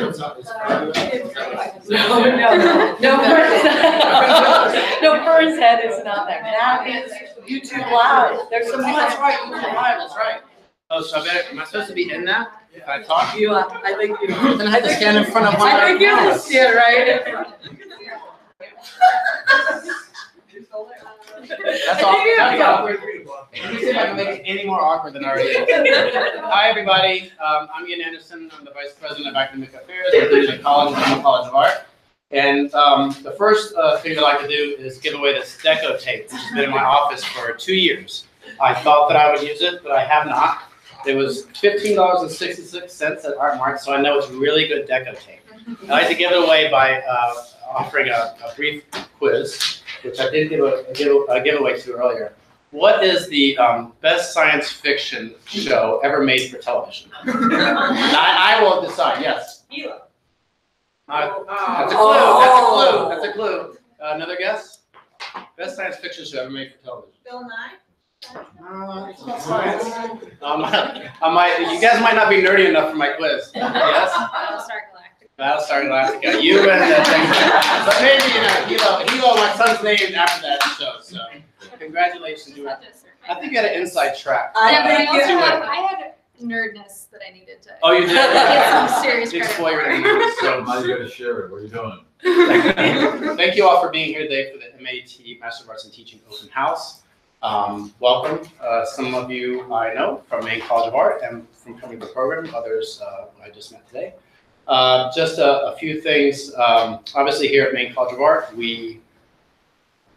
No, Fern's head is not there. That is YouTube Live. There's some. That's right, YouTube Live, that's right. Oh, so am I supposed to be in that? If I talk to you? I think you. Then I have to stand in front of one of I think you're gonna stand right in front. That's awkward. That's awkward. Let me see if I can make it any more awkward than already is. Hi, everybody. I'm Ian Anderson. I'm the Vice President of Academic Affairs at the College of Art. And the first thing I'd like to do is give away this deco tape, which has been in my office for 2 years. I thought that I would use it, but I have not. It was $15.66 at Art Mart, so I know it's really good deco tape. I'd like to give it away by offering a brief quiz, which I did give a giveaway to earlier. What is the best science fiction show ever made for television? I will decide, yes. Hilo. That's a clue, that's a clue, that's a clue. Another guess? Best science fiction show ever made for television? Bill Nye. It's not science. You guys might not be nerdy enough for my quiz. Yes? Battlestar Galactica. You and but maybe, Hilo, my son's named after that show, so congratulations. I think you had an inside track. I had nerdness that I needed to. Oh, you did? Get some serious Big credit spoiler. So Now you got to share it. What are you doing? thank you all for being here today for the MAT Master of Arts in Teaching Open House. Welcome. Some of you I know from Maine College of Art and from coming to the program. Others I just met today. Just a few things. Obviously here at Maine College of Art, we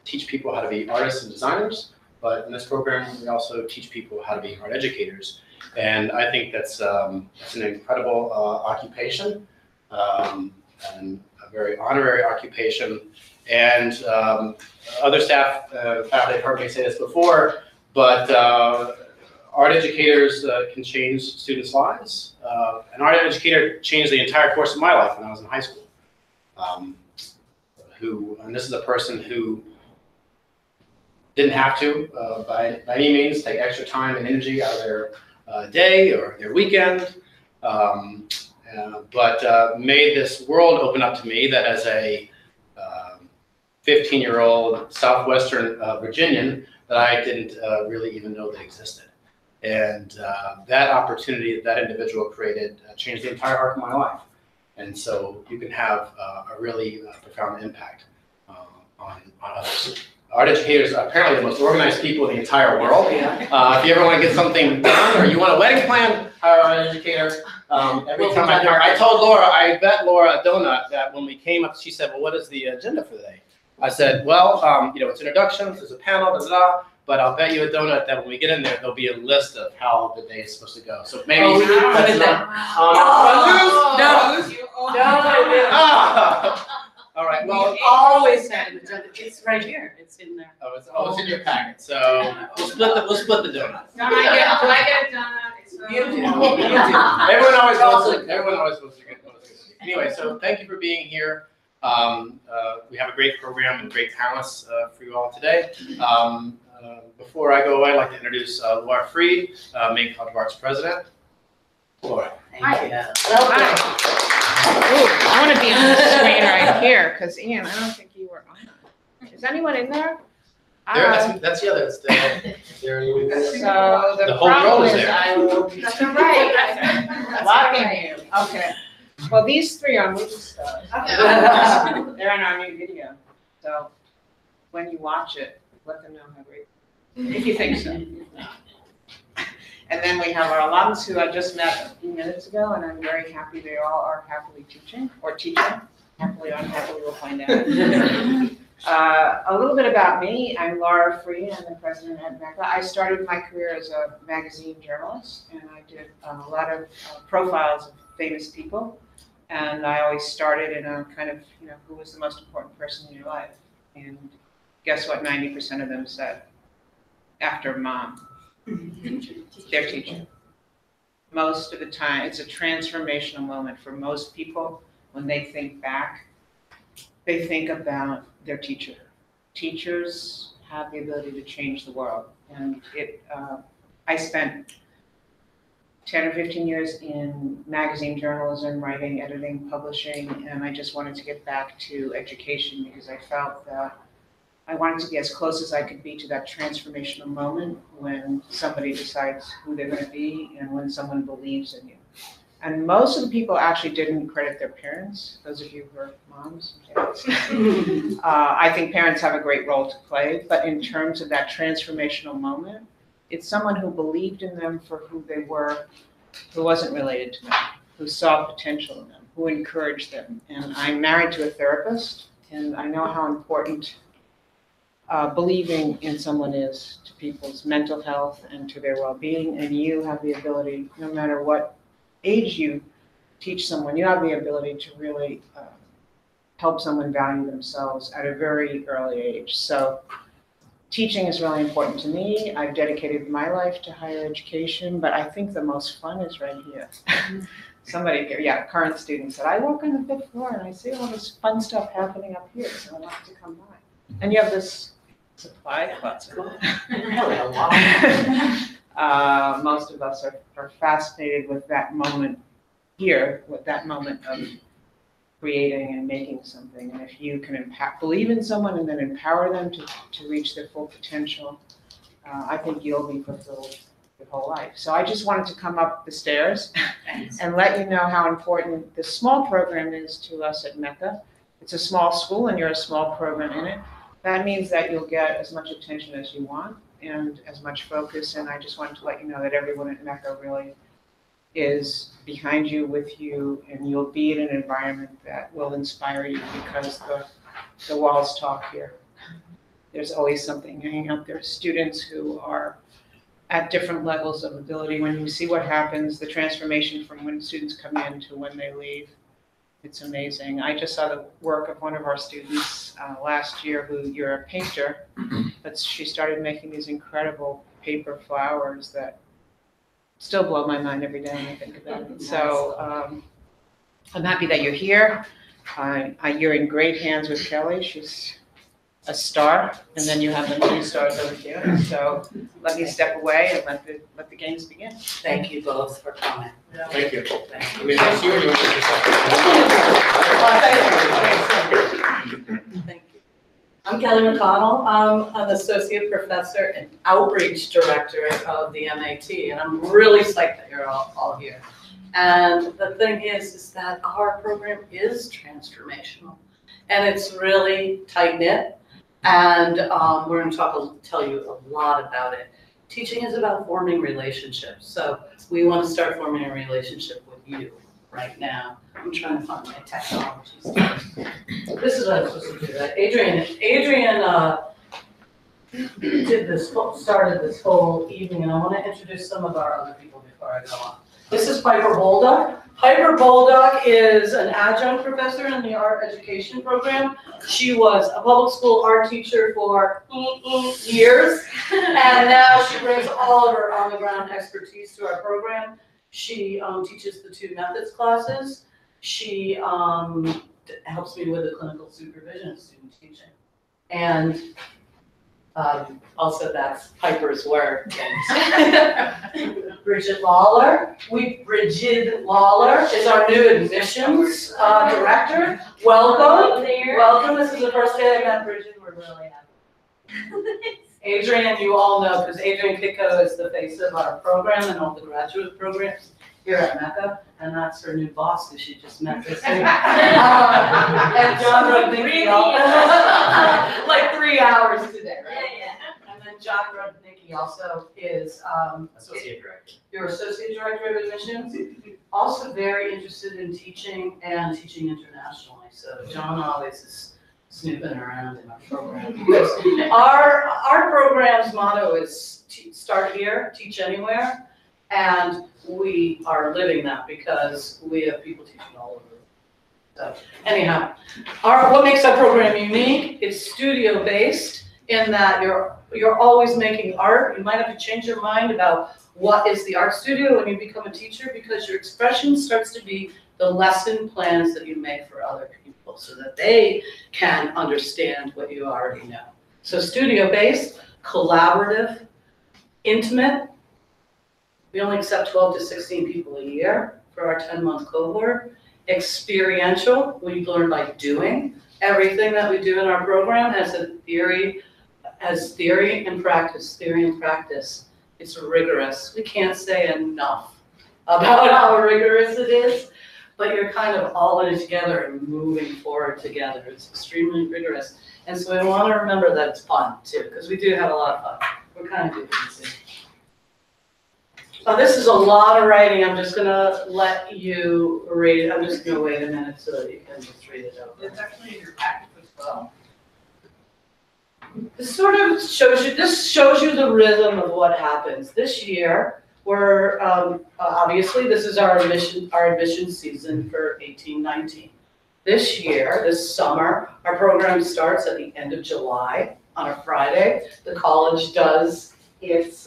teach people how to be artists and designers, but in this program, we also teach people how to be art educators. And I think that's an incredible occupation, and a very honorary occupation. And other staff, faculty have heard me say this before, but art educators can change students' lives. An art educator changed the entire course of my life when I was in high school. And this is a person who didn't have to, by any means, take extra time and energy out of their day or their weekend, but made this world open up to me that as a 15-year-old Southwestern Virginian that I didn't really even know that existed. And that opportunity that individual created changed the entire arc of my life. And so you can have a really profound impact on others. Art educators are apparently the most organized people in the entire world. If you ever want to get something done or you want a wedding plan, hire an art educator. Every time I told Laura, I bet Laura a donut that when we came up, she said, well, what is the agenda for the day? I said, well, it's introductions, there's a panel, but I'll bet you a donut that when we get in there, there'll be a list of how the day is supposed to go. So maybe that's not. All right. Well, always had an agenda. It's right here. It's in there. Oh, it's in your packet. So we'll split the donut. Do I get a donut? You do. Everyone always wants to get donuts. Anyway, so thank you for being here. We have a great program and great talents for you all today. Before I go away, I'd like to introduce Laura Freed, Maine College of Arts President. Laura. Thank you. Ooh, I want to be on the screen right here because Ian, I don't think you were on it. Is anyone in there? That's the other. So the whole problem world is is there. I will be blocking you. Okay. Well, these three are movie stars. They're in our new video. So when you watch it, let them know how great. If you think so. And then we have our alums who I just met a few minutes ago, and I'm very happy they all are happily teaching, or teaching. Happily or unhappily, we'll find out. A little bit about me. I'm Laura Freed. I'm the president at MECA. I started my career as a magazine journalist, and I did a lot of profiles of famous people. And I always started in a kind of, who was the most important person in your life? And guess what 90% of them said? After mom. Their teacher. Most of the time, it's a transformational moment for most people. When they think back, they think about their teacher. Teachers have the ability to change the world. And I spent 10 or 15 years in magazine journalism, writing, editing, publishing, and I just wanted to get back to education because I felt that I wanted to be as close as I could be to that transformational moment when somebody decides who they're going to be and when someone believes in you. And most of the people actually didn't credit their parents, those of you who are moms and dads. I think parents have a great role to play, but in terms of that transformational moment, it's someone who believed in them for who they were, who wasn't related to them, who saw potential in them, who encouraged them. And I'm married to a therapist, and I know how important believing in someone is to people's mental health and to their well-being, and you have the ability, no matter what age you teach someone, you have the ability to really help someone value themselves at a very early age. So teaching is really important to me. I've dedicated my life to higher education, but I think the most fun is right here. Somebody, current student said, I walk on the 5th floor and I see all this fun stuff happening up here, so I want to come by. And you have this supply closet. Really a lot. Most of us are fascinated with that moment here, with that moment of creating and making something. And if you can believe in someone and then empower them to reach their full potential, I think you'll be fulfilled your whole life. So I just wanted to come up the stairs and let you know how important this small program is to us at MECA. It's a small school and you're a small program in it. That means that you'll get as much attention as you want and as much focus. And I just wanted to let you know that everyone at MECA really is behind you, with you, and you'll be in an environment that will inspire you because the walls talk here. There's always something hanging out there. Students who are at different levels of ability, when you see what happens, the transformation from when students come in to when they leave, it's amazing. I just saw the work of one of our students last year, you're a painter, but she started making these incredible paper flowers that still blow my mind every day when I think about it. So I'm happy that you're here. You're in great hands with Kelly. She's a star, and then you have the many stars over here. So let me step away and let the games begin. Thank you both for coming. Thank you. Thank I mean, that's you and you Thank you. I'm Kelly McConnell. I'm an associate professor and outreach director of the MAT, and I'm really psyched that you're all here. And the thing is that our program is transformational, and it's really tight-knit, and we're going to tell you a lot about it. Teaching is about forming relationships, so we want to start forming a relationship with you right now. I'm trying to find my technology stuff. This is what I'm supposed to do. Adrian started this whole evening, and I want to introduce some of our other people before I go on. This is Piper Bolduck. Piper Bolduck is an adjunct professor in the art education program. She was a public school art teacher for years, and now she brings all of her on-the-ground expertise to our program. She teaches the 2 methods classes. She helps me with the clinical supervision of student teaching. And also that's Piper's work. Bridget Lawler is our new admissions director. Welcome. Welcome. This is the first day I met Bridget. We're really happy. Adrian, you all know, because Adrian Kiko is the face of our program and all the graduate programs here at MECA, and that's her new boss who she just met this week. And John Rudnicki, like 3 hours today, right? Yeah. And then John Rudnicki also is Associate Director. your Associate Director of Admissions, also very interested in teaching and teaching internationally. So John always is snooping around in our program, because our program's motto is start here, teach anywhere, and we are living that because we have people teaching all over. So anyhow, what makes our program unique is studio based, in that you're always making art. You might have to change your mind about what is the art studio when you become a teacher, because your expression starts to be the lesson plans that you make for other people so that they can understand what you already know. So studio-based, collaborative, intimate, We only accept 12 to 16 people a year for our 10-month cohort. Experiential, we learn by doing. Everything that we do in our program has theory and practice. It's rigorous. We can't say enough about how rigorous it is, but you're kind of all in it together and moving forward together. It's extremely rigorous. And so we want to remember that it's fun too, because we do have a lot of fun. We're kind of doing this. This is a lot of writing. I'm just gonna let you read it. I'm just gonna wait a minute so that you can just read it out. It's actually in your packet as well. This sort of shows you the rhythm of what happens. This year, we're, obviously, this is our admission season for 18-19. This summer, our program starts at the end of July on a Friday. The college does its,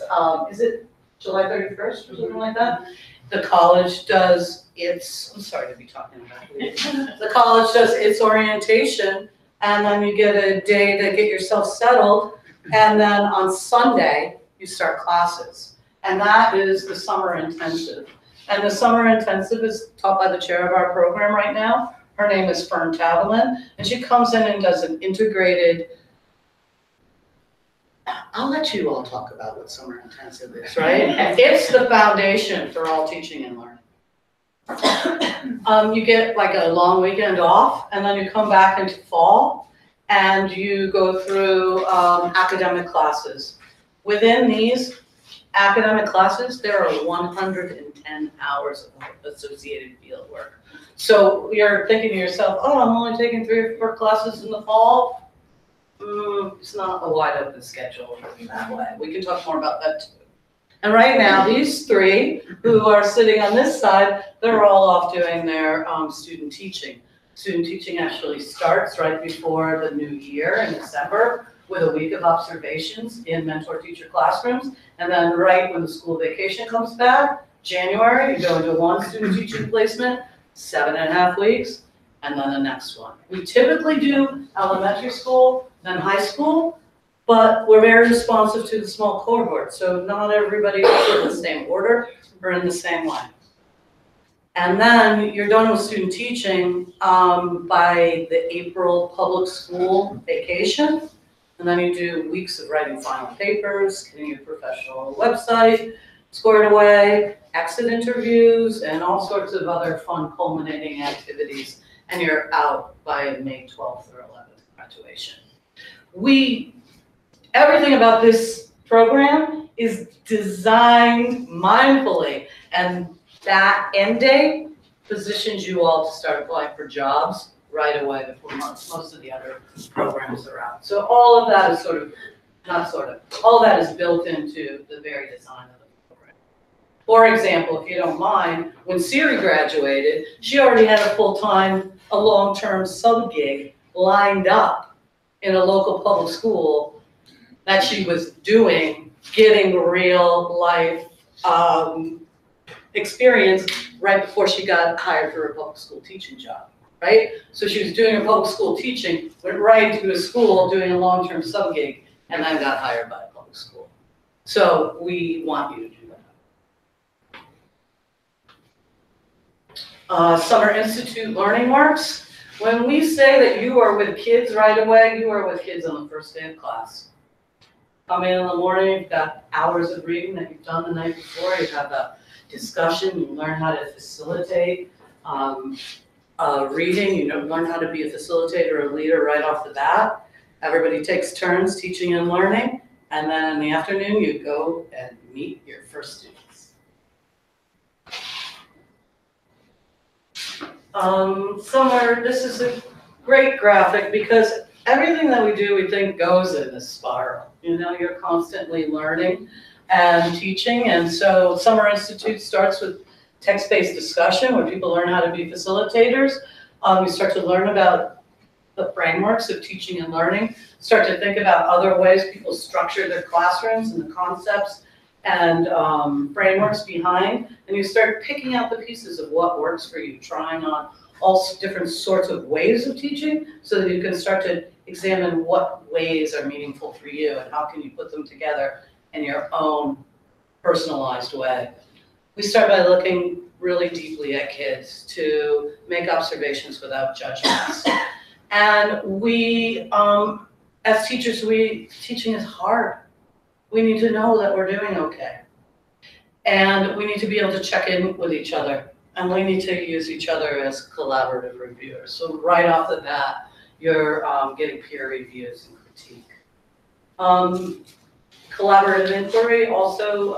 is it July 31st or something like that? The college does its, I'm sorry to be talking about it. The college does its orientation, and then you get a day to get yourself settled, and then on Sunday, you start classes. And that is the summer intensive. And the summer intensive is taught by the chair of our program right now. Her name is Fern Tavelin, and she comes in and does an integrated, I'll let you all talk about what summer intensive is, right? It's the foundation for all teaching and learning. You get like a long weekend off, and then you come back into fall, and you go through academic classes. Within these academic classes, there are 110 hours of associated field work. So you're thinking to yourself, oh, I'm only taking 3 or 4 classes in the fall. It's not a wide open schedule that way. We can talk more about that too. And right now, these 3 who are sitting on this side, they're all off doing their student teaching. Student teaching actually starts right before the new year in December with a week of observations in mentor teacher classrooms. And then right when the school vacation comes back, January, you go into 1 student teaching placement, 7.5 weeks, and then the next one. We typically do elementary school, then high school, but we're very responsive to the small cohort, so not everybody is in the same order or in the same way. And then you're done with student teaching by the April public school vacation, and then you do weeks of writing final papers, getting your professional website squared away, exit interviews, and all sorts of other fun culminating activities, and you're out by May 12th or 11th graduation. Everything about this program is designed mindfully, and that end date positions you all to start applying for jobs right away before most of the other programs are out. So all of that is all of that is built into the very design of the program. For example, if you don't mind, when Siri graduated, she already had a long-term sub-gig lined up in a local public school that she was doing, getting real life experience right before she got hired for a public school teaching job, right? So she was doing her public school teaching, went right into a school doing a long-term sub-gig, and then got hired by a public school. So we want you to do that. Summer Institute Learning Marks. When we say that you are with kids right away, you are with kids on the first day of class. Come in the morning, you've got hours of reading that you've done the night before, you have a discussion, you learn how to facilitate reading, you learn how to be a facilitator or a leader right off the bat. Everybody takes turns teaching and learning, and then in the afternoon you go and meet your first students. This is a great graphic because everything that we do, we think goes in a spiral. You're constantly learning and teaching, and so Summer Institute starts with text-based discussion where people learn how to be facilitators. We start to learn about the frameworks of teaching and learning, start to think about other ways people structure their classrooms and the concepts and frameworks behind, and you start picking out the pieces of what works for you, trying on all different sorts of ways of teaching so that you can start to examine what ways are meaningful for you and how can you put them together in your own personalized way. We start by looking really deeply at kids to make observations without judgments. And we, as teachers, teaching is hard. We need to know that we're doing okay. And we need to be able to check in with each other. And we need to use each other as collaborative reviewers. So right off the bat, you're getting peer reviews and critique. Collaborative inquiry, also,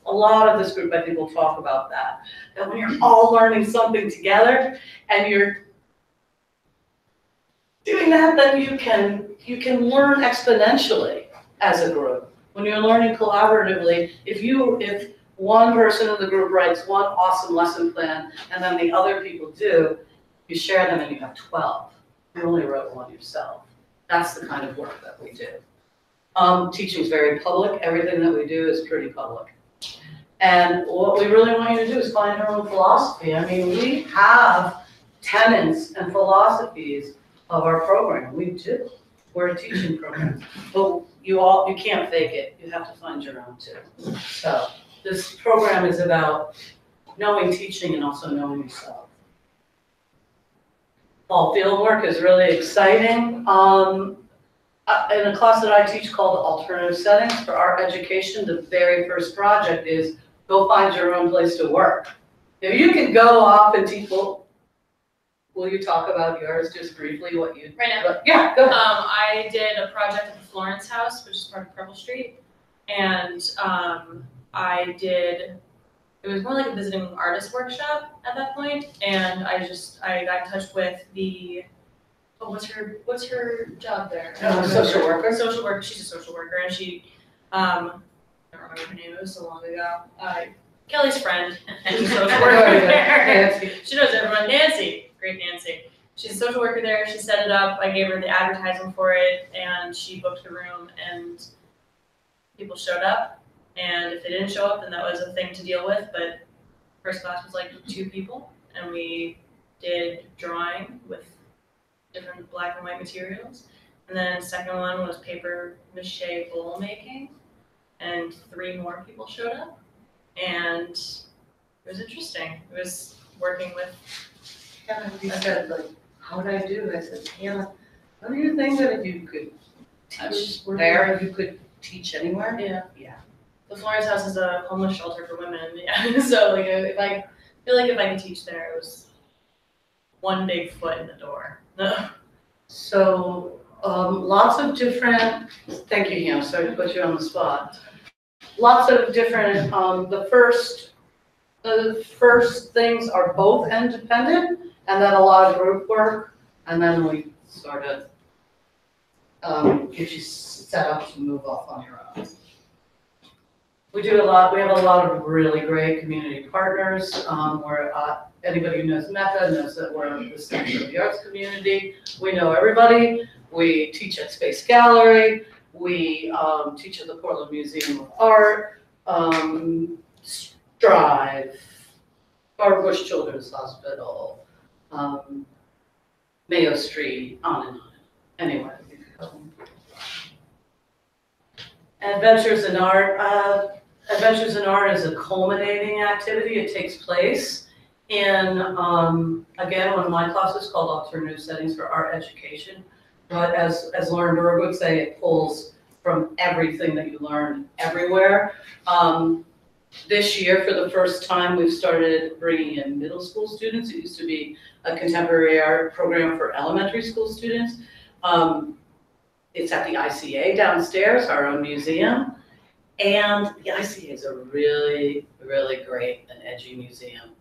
a lot of this group, I think, will talk about that. That when you're all learning something together and you're doing that, then you can learn exponentially as a group. When you're learning collaboratively, if one person in the group writes one awesome lesson plan and then the other people do, you share them and you have 12. You only wrote one yourself. That's the kind of work that we do. Teaching is very public. Everything that we do is pretty public. And what we really want you to do is find your own philosophy. I mean, we have tenets and philosophies of our program. We do. We're a teaching program. But you can't fake it. You have to find your own too. So this program is about knowing teaching and also knowing yourself. Fall field work is really exciting. In a class that I teach called Alternative Settings for Art Education, the very first project is go find your own place to work. If you can go off and teach, will you talk about yours just briefly, what you? Right now? Yeah, go ahead. I did a project at the Florence House, which is part of Purple Street, and it was more like a visiting artist workshop at that point, and I got in touch with the, what's her job there? Social worker. Social worker. She's a social worker, and she, I don't remember her name. It was so long ago. Kelly's friend, and she's a social worker there. She knows everyone. Nancy, great Nancy. She's a social worker there. She set it up. I gave her the advertising for it, and she booked the room, and people showed up. And if they didn't show up, then that was a thing to deal with. But first class was like 2 people, and we did drawing with different black and white materials. And then second one was paper mache bowl making, and 3 more people showed up. And it was interesting. It was working with. You said, like, how did I do? I said, Hannah, what do you think that if you could teach there, if you could teach anywhere? Yeah. Yeah. The Florence House is a homeless shelter for women. Yeah. So like, if I could teach there, it was one big foot in the door. So lots of different, thank you, Hannah, sorry to put you on the spot. Lots of different, the first things are both independent, and then a lot of group work, and then we sort of get you set up to move off on your own. We have a lot of really great community partners. Anybody who knows MECA knows that we're the center of the arts community. We know everybody. We teach at Space Gallery. We teach at the Portland Museum of Art, Strive, Barbara Bush Children's Hospital, Mayo Street, on and on. Anyway. Adventures in Art. Adventures in Art is a culminating activity. It takes place in, again, one of my classes called Alternative Settings for Art Education. But as Lauren Berg would say, it pulls from everything that you learn everywhere. This year, for the first time, we've started bringing in middle school students. It used to be a contemporary art program for elementary school students. It's at the ICA downstairs, our own museum. And the ICA is a really, really great and edgy museum.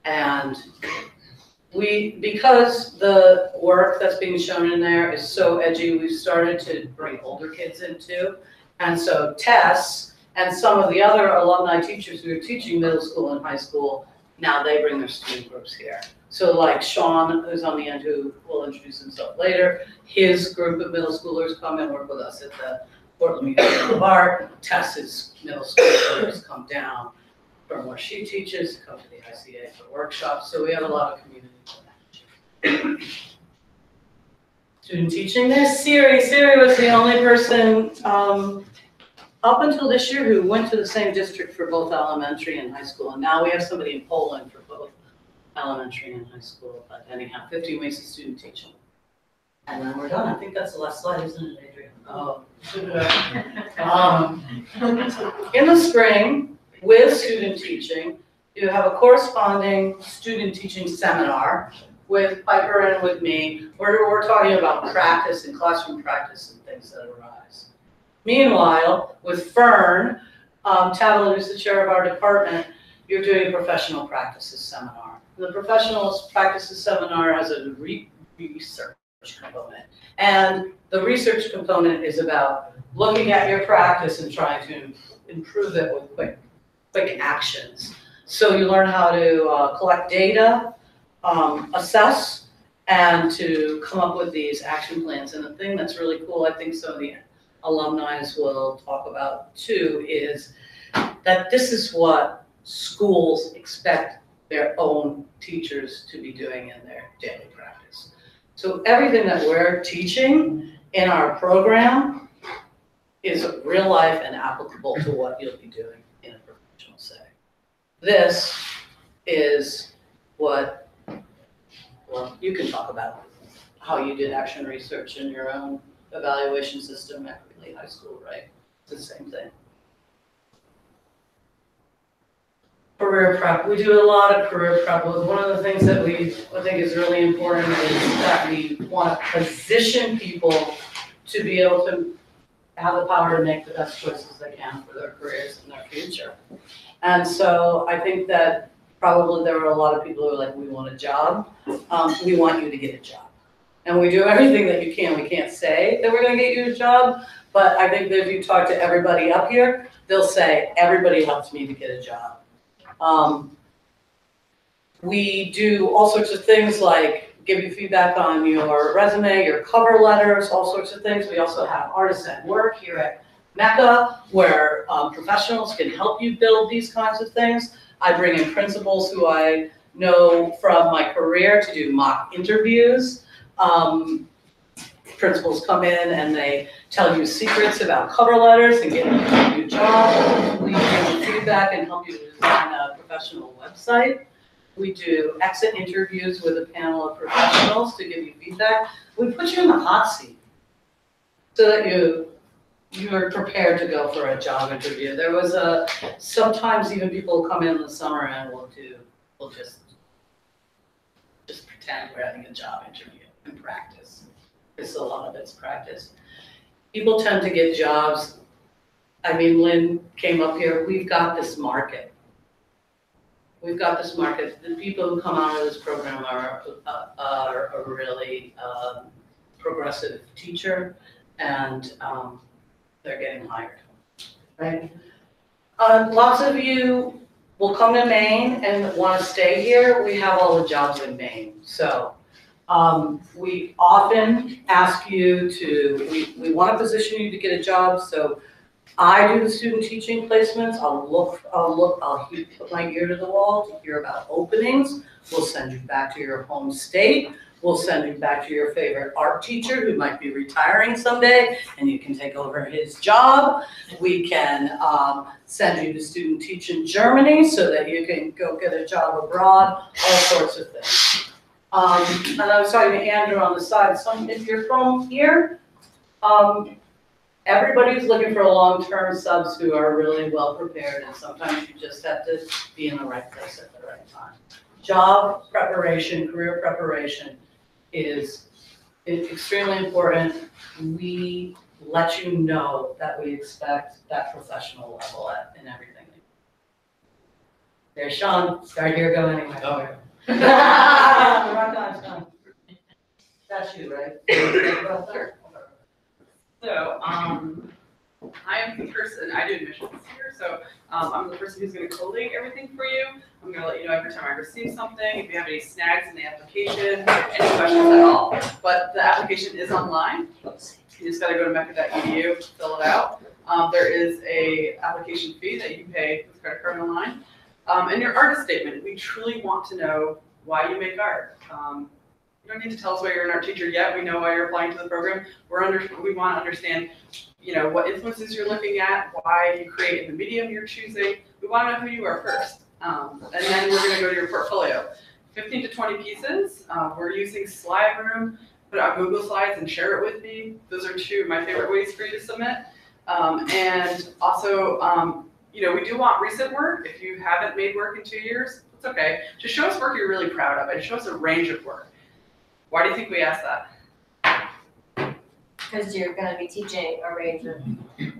And because the work that's being shown in there is so edgy, we've started to bring older kids in too. And so Tess and some of the other alumni teachers who are teaching middle school and high school, now they bring their student groups here. So like Sean, who's on the end, who will introduce himself later, his group of middle schoolers come and work with us at the Portland Museum of Art. Tess's middle schoolers come down from where she teaches, come to the ICA for workshops. So we have a lot of community. Student teaching. There's Siri. Siri was the only person up until this year who went to the same district for both elementary and high school. And now we have somebody in Poland for both elementary and high school. But anyhow, 15 weeks of student teaching. And then we're done. I think that's the last slide, isn't it, Adrian? Oh. In the spring, with student teaching, you have a corresponding student teaching seminar with Piper and with me, where we're talking about practice and classroom practice and things that arise. Meanwhile, with Fern, Tavalla, who's the chair of our department, you're doing a professional practices seminar. The professional practices seminar has a research component. And the research component is about looking at your practice and trying to improve it with quick actions. So you learn how to collect data, assess, and to come up with these action plans. And the thing that's really cool, I think some of the alumni will talk about too, is that this is what schools expect their own teachers to be doing in their daily practice. So everything that we're teaching in our program is real life and applicable to what you'll be doing in a professional setting. This is what, well, you can talk about how you did action research in your own evaluation system at Greeley High School, right? It's the same thing. Career prep. We do a lot of career prep. One of the things that I think is really important is that we want to position people to be able to have the power to make the best choices they can for their careers and their future. And so I think that probably there are a lot of people who are like, we want a job. We want you to get a job. And we do everything that you can. We can't say that we're going to get you a job, but I think that if you talk to everybody up here, they'll say, everybody helps me to get a job. We do all sorts of things like give you feedback on your resume, your cover letters, all sorts of things. We also have Artists at Work here at MECA, where professionals can help you build these kinds of things. I bring in principals who I know from my career to do mock interviews. Principals come in and they tell you secrets about cover letters and getting you a new job. We give you feedback and help you design a professional website. We do exit interviews with a panel of professionals to give you feedback. We put you in the hot seat so that you're prepared to go for a job interview. There was sometimes even people come in the summer and we'll just pretend we're having a job interview and practice. Because a lot of it's practice. People tend to get jobs. I mean, Lynn came up here. We've got this market. We've got this market. The people who come out of this program are a really progressive teacher, and they're getting hired, right? Lots of you will come to Maine and want to stay here. We have all the jobs in Maine, so we often ask you to. We want to position you to get a job, so I do the student teaching placements. I'll put my ear to the wall to hear about openings. We'll send you back to your home state. We'll send you back to your favorite art teacher who might be retiring someday, and you can take over his job. We can send you to student teach in Germany so that you can go get a job abroad, all sorts of things. And I was talking to Andrew on the side. If you're from here, everybody's looking for long-term subs who are really well prepared, and sometimes you just have to be in the right place at the right time. Job preparation, career preparation is extremely important. We let you know that we expect that professional level in everything. There's Sean. Start here, go anywhere. Oh. Rock on, Sean. That's you, right? So, I am the person, I do admissions here, so I'm the person who's going to collate everything for you. I'm going to let you know every time I receive something, if you have any snags in the application, any questions at all. But the application is online. You just got to go to MECA.edu, fill it out. There is a application fee that you pay with credit card online. And your artist statement, we truly want to know why you make art. You don't need to tell us why you're an art teacher yet. We know why you're applying to the program. We want to understand, what influences you're looking at, why you create the medium you're choosing. We want to know who you are first. And then we're going to go to your portfolio. 15 to 20 pieces. We're using Slide Room. Put it on Google Slides and share it with me. Those are two of my favorite ways for you to submit. And also, we do want recent work. If you haven't made work in 2 years, it's okay. Just show us work you're really proud of and show us a range of work. Why do you think we ask that? Because you're gonna be teaching a range of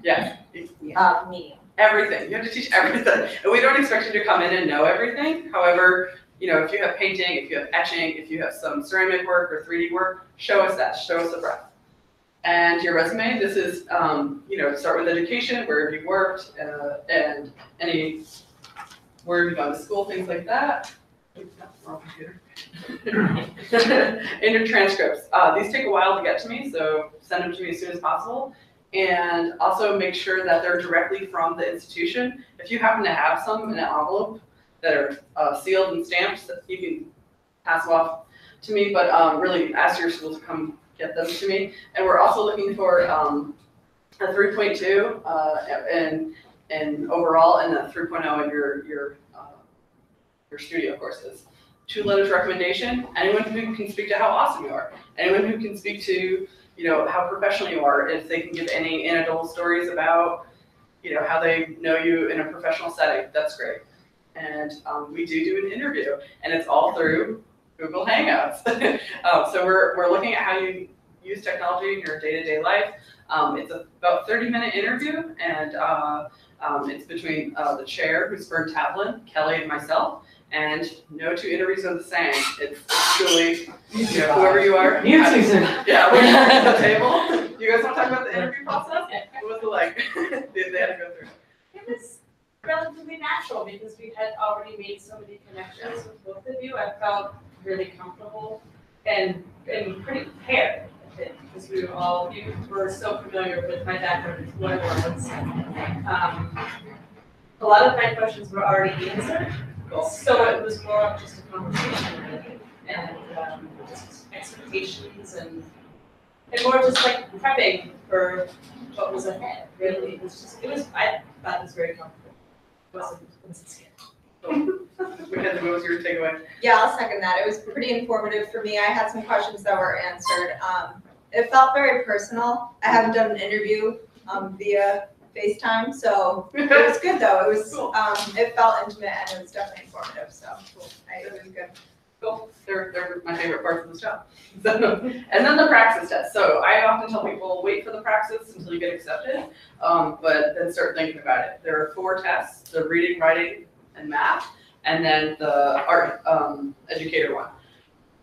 Yes. medium. Everything. You have to teach everything. And we don't expect you to come in and know everything. However, if you have painting, if you have etching, if you have some ceramic work or 3D work, show us that. Show us the breadth. And your resume, this is, start with education, where have you worked, and where have you gone to school, things like that. Wrong computer. And your transcripts. These take a while to get to me, so send them to me as soon as possible. And also make sure that they're directly from the institution. If you happen to have some in an envelope that are sealed and stamped, you can pass them off to me, but really ask your school to come get them to me. And we're also looking for a 3.2 and overall, and a 3.0 in your studio courses. 2 letters recommendation. Anyone who can speak to how awesome you are. Anyone who can speak to how professional you are. If they can give any anecdotal stories about how they know you in a professional setting, that's great. And we do an interview, and it's all through Google Hangouts. So we're looking at how you use technology in your day-to-day life. It's about 30-minute interview, and it's between the chair, who's Fern Tavlin, Kelly, and myself. And no 2 interviews are the same. It's truly, whoever you are. You, Susan. Yeah, we're at the table. You guys want to talk about the interview process? What was it like? They had to go through. It was relatively natural because we had already made so many connections with both of you. I felt really comfortable and pretty prepared, I think, because you were so familiar with my background and what it was. A lot of my questions were already answered, so it was more of just a conversation, really, and just expectations and more just like prepping for what was ahead. Really, I thought it was very comfortable. It wasn't scary. Mackenzie, what was your takeaway? Yeah, I'll second that. It was pretty informative for me. I had some questions that were answered. It felt very personal. I haven't done an interview via FaceTime, so it was good though. It was it felt intimate and it was definitely informative. So it was good. Cool. They're my favorite parts of the job. And then the Praxis test. So I often tell people wait for the Praxis until you get accepted, but then start thinking about it. There are 4 tests: the reading, writing, and math, and then the art educator one.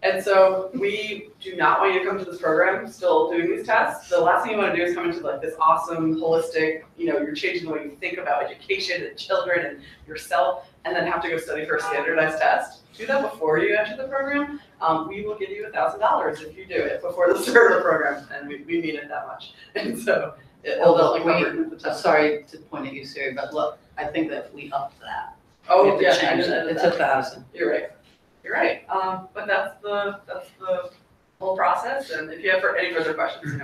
And so we do not want you to come to this program still doing these tests. The last thing you want to do is come into like this awesome, holistic, you're changing the way you think about education and children and yourself, and then have to go study for a standardized test. Do that before you enter the program. We will give you $1,000 if you do it before the start of the program, and we mean it that much. And so it'll definitely cover the test. Sorry to point at you, Siri, but look, I think that we upped that. Oh, We have to yeah, change that. It's 1,000. You're right. You're right. But that's the whole process. And if you have any further questions,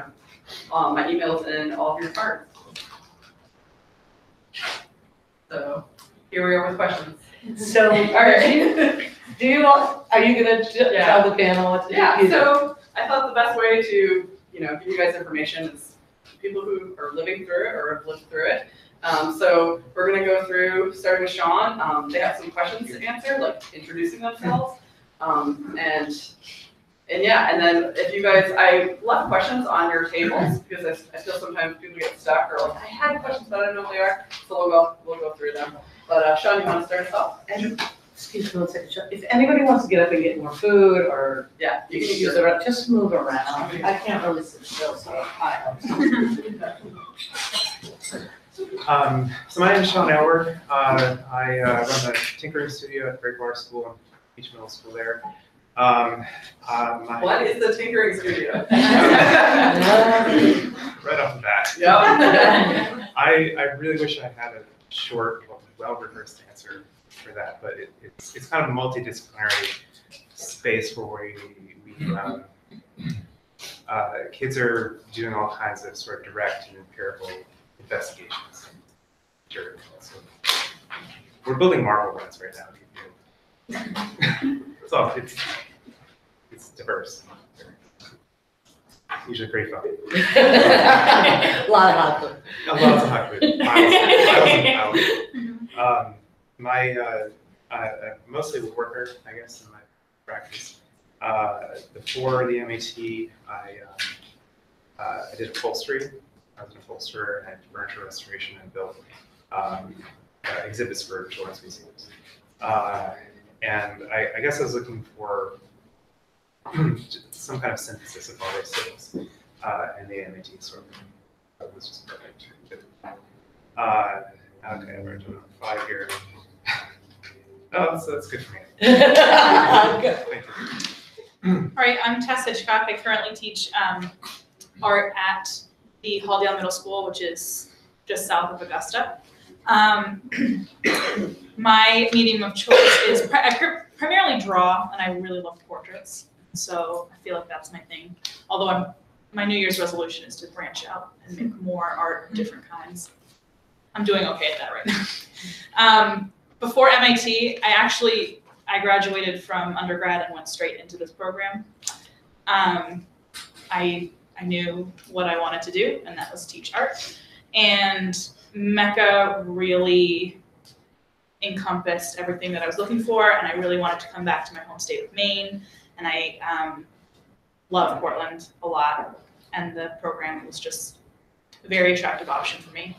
my email's in all of your cards. So here we are with questions. So, all right. Are you gonna tell the panel what to do? Yeah. So I thought the best way to give you guys information is people who are living through it or have lived through it. So we're going to go through, starting with Sean. They have some questions to answer, like introducing themselves. And then if you guys, I left questions on your tables because I feel sometimes people get stuck or like, I had questions, but I don't know what they are. So we'll go through them. But Sean, you want to start us off? And excuse me one second, Sean. If anybody wants to get up and get more food or Yeah, you can use it, just move around. I can't really sit still, so So my name is Sean Elwer. I run the tinkering studio at Breakwater School and Beach Middle School there. What is the tinkering studio? Right off the bat. Yeah. I really wish I had a short, well-rehearsed answer for that, but it's kind of a multidisciplinary space where kids are doing all kinds of sort of direct and empirical investigations. So we're building Marvel runs right now. So it's diverse. Usually pretty fun. A lot of hot food. Lots of hot food. I'm mostly a woodworker, I guess, in my practice. Before the MAT, I did upholstery. I was an upholsterer and I did furniture restoration and built exhibits for children's museums. And I guess I was looking for some kind of synthesis of all those things, and the MAT sort of was just perfect. Okay, I've already done 5 here. Oh, that's good for me. Thank you. All right, I'm Tess Hitchcock. I currently teach art at the Halldale Middle School, which is just south of Augusta. My medium of choice is I primarily draw, and I really love portraits. So I feel like that's my thing. Although my New Year's resolution is to branch out and make more art of different kinds. I'm doing okay at that right now. Before MIT, I graduated from undergrad and went straight into this program. I knew what I wanted to do, and that was teach art. And MECA really encompassed everything that I was looking for, and I really wanted to come back to my home state of Maine. And I love Portland a lot, and the program was just a very attractive option for me.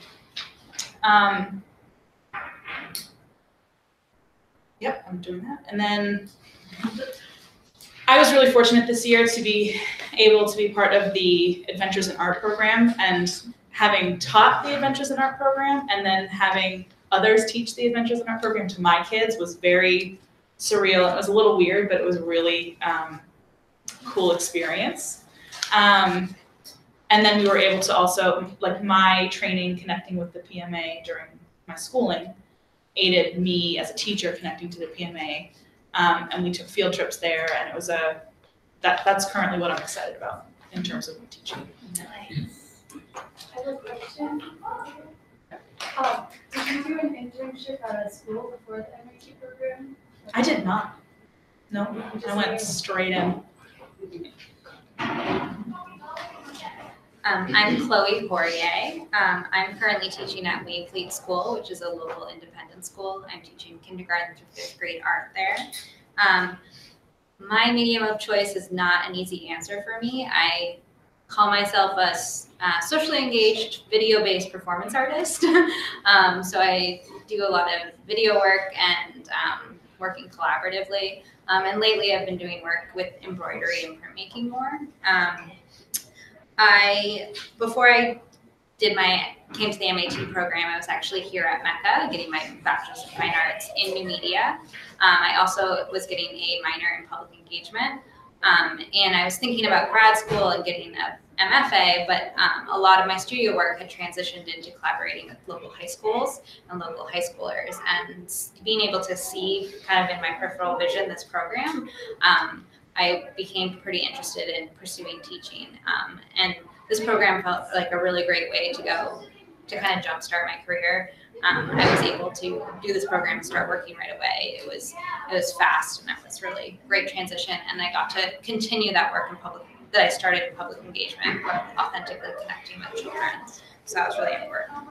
Yep, I'm doing that. And then I was really fortunate this year to be able to be part of the Adventures in Art program, and having taught the Adventures in Art program and then having others teach the Adventures in Art program to my kids was very surreal. It was a little weird, but it was a really cool experience. And then we were able to also, like, my training connecting with the PMA during my schooling aided me as a teacher connecting to the PMA. And we took field trips there, and it was that's currently what I'm excited about in terms of teaching. Nice. I have a question. Did you do an internship at a school before the MIT program? I did not. No, I went straight in. I'm Chloe Poirier. I'm currently teaching at Wayne Fleet School, which is a local independent school. I'm teaching kindergarten through 5th grade art there. My medium of choice is not an easy answer for me. I call myself a socially engaged, video-based performance artist. So I do a lot of video work and working collaboratively. And lately I've been doing work with embroidery and printmaking more. Before I came to the MAT program, I was actually here at MECA getting my Bachelor's of Fine Arts in New Media. I also was getting a minor in public engagement. And I was thinking about grad school and getting a MFA, but a lot of my studio work had transitioned into collaborating with local high schools and local high schoolers. And being able to see kind of in my peripheral vision this program, I became pretty interested in pursuing teaching. And this program felt like a really great way to go to kind of jumpstart my career. I was able to do this program and start working right away. It was fast, and that was really great transition. And I got to continue that work that I started in public engagement, authentically connecting with children. So that was really important.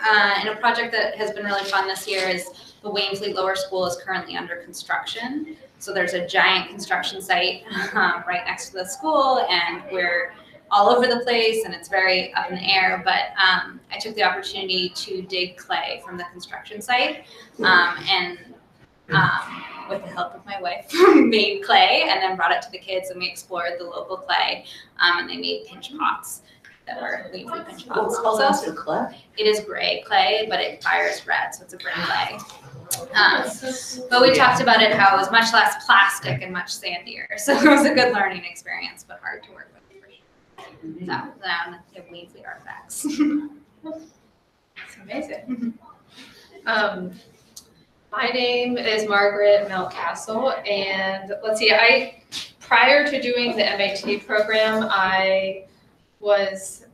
And a project that has been really fun this year is the Wayne Fleet Lower School is currently under construction. So there's a giant construction site right next to the school, and we're all over the place, and it's very up in the air. But I took the opportunity to dig clay from the construction site, and with the help of my wife, made clay and then brought it to the kids, and we explored the local clay, and they made pinch pots that were Wayne Fleet pinch pots. What's the clay? It is gray clay, but it fires red, so it's a brick clay. But we talked about it, how it was much less plastic and much sandier. So it was a good learning experience, but hard to work with. So now the Wayne Fleet artifacts. It's amazing. My name is Margaret Melcastle, and let's see, prior to doing the MAT program, I was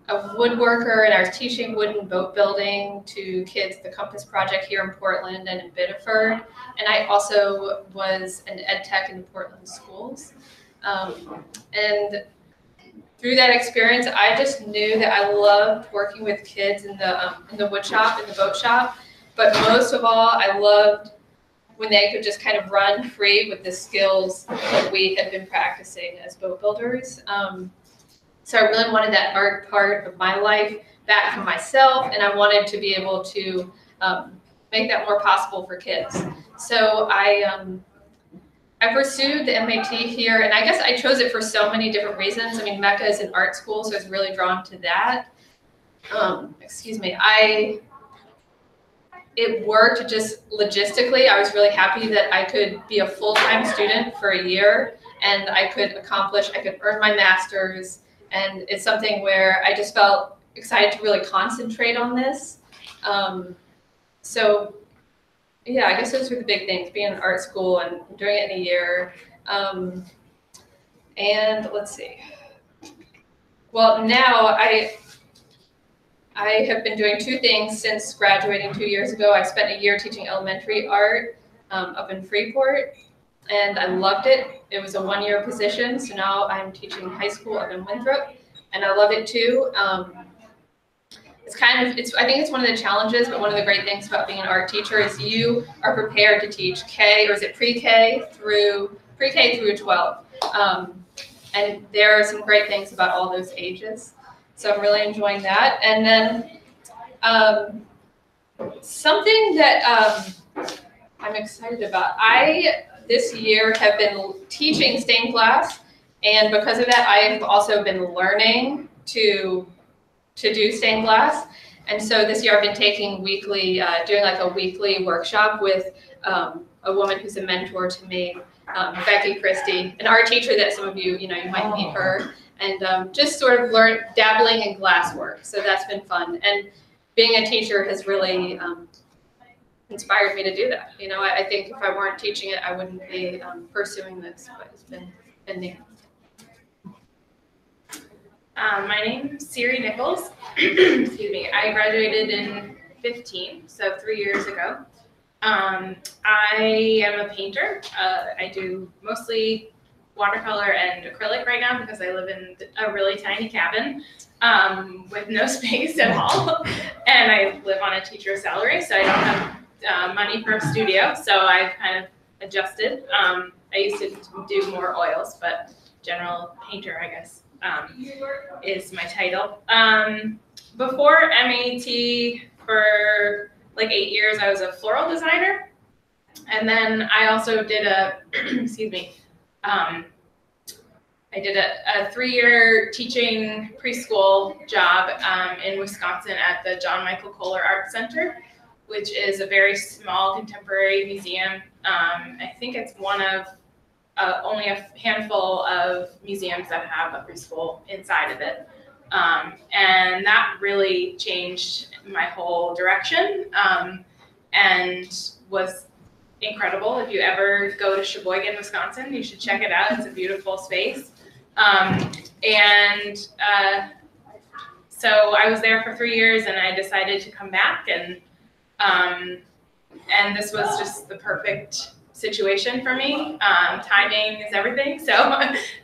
a woodworker, and I was teaching wood and boat building to kids at the Compass Project here in Portland and in Biddeford. And I also was an ed tech in Portland schools. And through that experience, I just knew that I loved working with kids in the wood shop, in the boat shop. But most of all, I loved when they could just kind of run free with the skills that we had been practicing as boat builders. So I really wanted that art part of my life back for myself, and I wanted to be able to make that more possible for kids. So I pursued the MAT here, and I guess I chose it for so many different reasons. I mean, MECA is an art school, so I was really drawn to that. It worked just logistically. I was really happy that I could be a full-time student for a year, and I could earn my master's. And it's something where I just felt excited to really concentrate on this. So yeah, I guess those were the big things, being in art school and doing it in a year. And let's see. Well, now I have been doing two things since graduating 2 years ago. I spent a year teaching elementary art up in Freeport, and I loved it. It was a one-year position, so now I'm teaching high school up in Winthrop, and I love it too. I think it's one of the challenges, but one of the great things about being an art teacher is you are prepared to teach pre-K through 12. And there are some great things about all those ages. So I'm really enjoying that. And then something that I'm excited about, this year have been teaching stained glass, and because of that, I have also been learning to do stained glass. And so this year I've been taking doing like a weekly workshop with a woman who's a mentor to me, Becky Christie, an art teacher that some of you might meet her, and just sort of dabbling in glass work. So that's been fun. And being a teacher has really inspired me to do that. I think if I weren't teaching it, I wouldn't be pursuing this, but it's been neat. My name's Siri Nichols. Excuse me. I graduated in 15, so 3 years ago. I am a painter. I do mostly watercolor and acrylic right now because I live in a really tiny cabin with no space at all. And I live on a teacher's salary, so I don't have money for a studio, so I've kind of adjusted. I used to do more oils, but general painter, I guess, is my title. Before MAT, for like 8 years, I was a floral designer. And then I also did excuse me, I did a 3-year teaching preschool job in Wisconsin at the John Michael Kohler Art Center, which is a very small contemporary museum. I think it's one of only a handful of museums that have a preschool inside of it. And that really changed my whole direction and was incredible. If you ever go to Sheboygan, Wisconsin, you should check it out. It's a beautiful space. So I was there for 3 years, and I decided to come back, and this was just the perfect situation for me. Timing is everything, so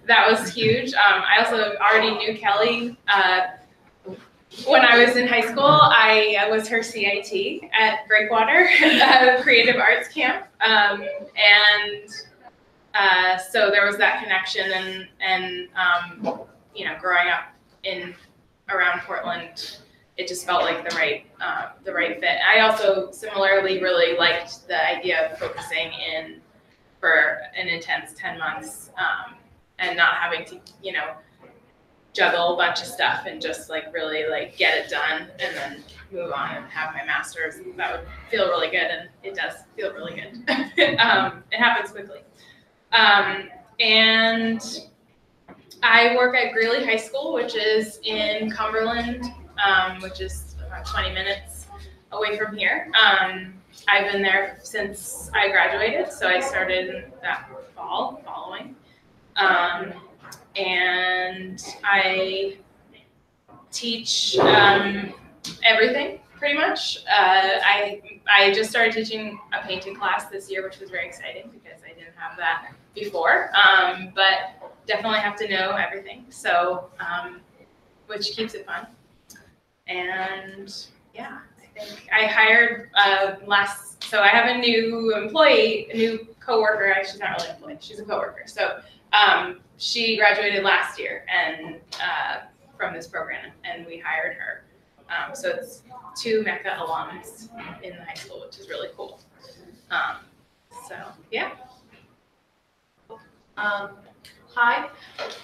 that was huge. I also already knew Kelly. When I was in high school, I was her CIT at Breakwater, Creative Arts Camp, so there was that connection, and growing up around Portland, it just felt like the right fit. I also similarly really liked the idea of focusing in for an intense 10 months and not having to juggle a bunch of stuff and just really get it done and then move on and have my master's. That would feel really good, and it does feel really good. It happens quickly. And I work at Greeley High School, which is in Cumberland, which is about 20 minutes away from here. I've been there since I graduated, so I started that fall following. And I teach everything pretty much. I just started teaching a painting class this year, which was very exciting because I didn't have that before. But definitely have to know everything, so which keeps it fun. And yeah, I think I hired so I have a new employee, a new coworker. She's not really an employee, she's a coworker. So she graduated last year and from this program, and we hired her. So it's 2 MECA alums in the high school, which is really cool. So yeah. Hi,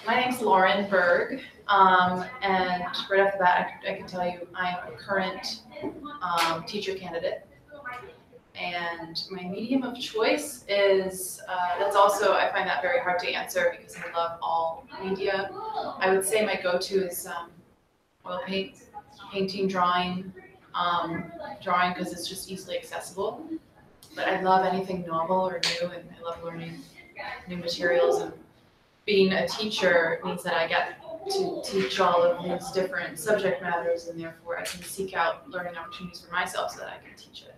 my name's Lauren Berg, and right off the bat, I can tell you I'm a current teacher candidate, and my medium of choice is, that's also, I find that very hard to answer because I love all media. I would say my go-to is oil painting, drawing because it's just easily accessible, but I love anything novel or new, and I love learning new materials, and being a teacher means that I get to teach all of these different subject matters, and therefore I can seek out learning opportunities for myself so that I can teach it.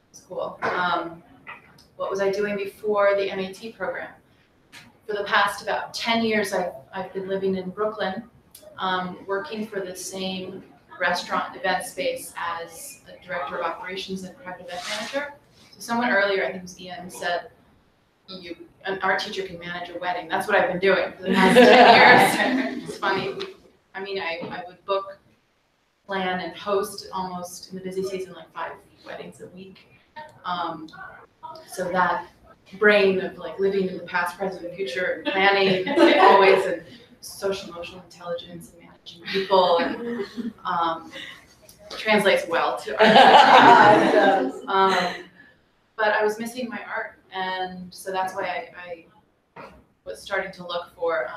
It's cool. What was I doing before the MAT program? For the past about 10 years, I've been living in Brooklyn, working for the same restaurant event space as a director of operations and private event manager. So someone earlier, I think it was Ian, said, an art teacher can manage a wedding. That's what I've been doing for the past 10 years. It's funny. I mean, I would book, plan, and host almost in the busy season like 5 weddings a week. So that brain of like living in the past, present, and future, and planning always, and social emotional intelligence and managing people, and translates well to art. But I was missing my art. And so that's why I was starting to look for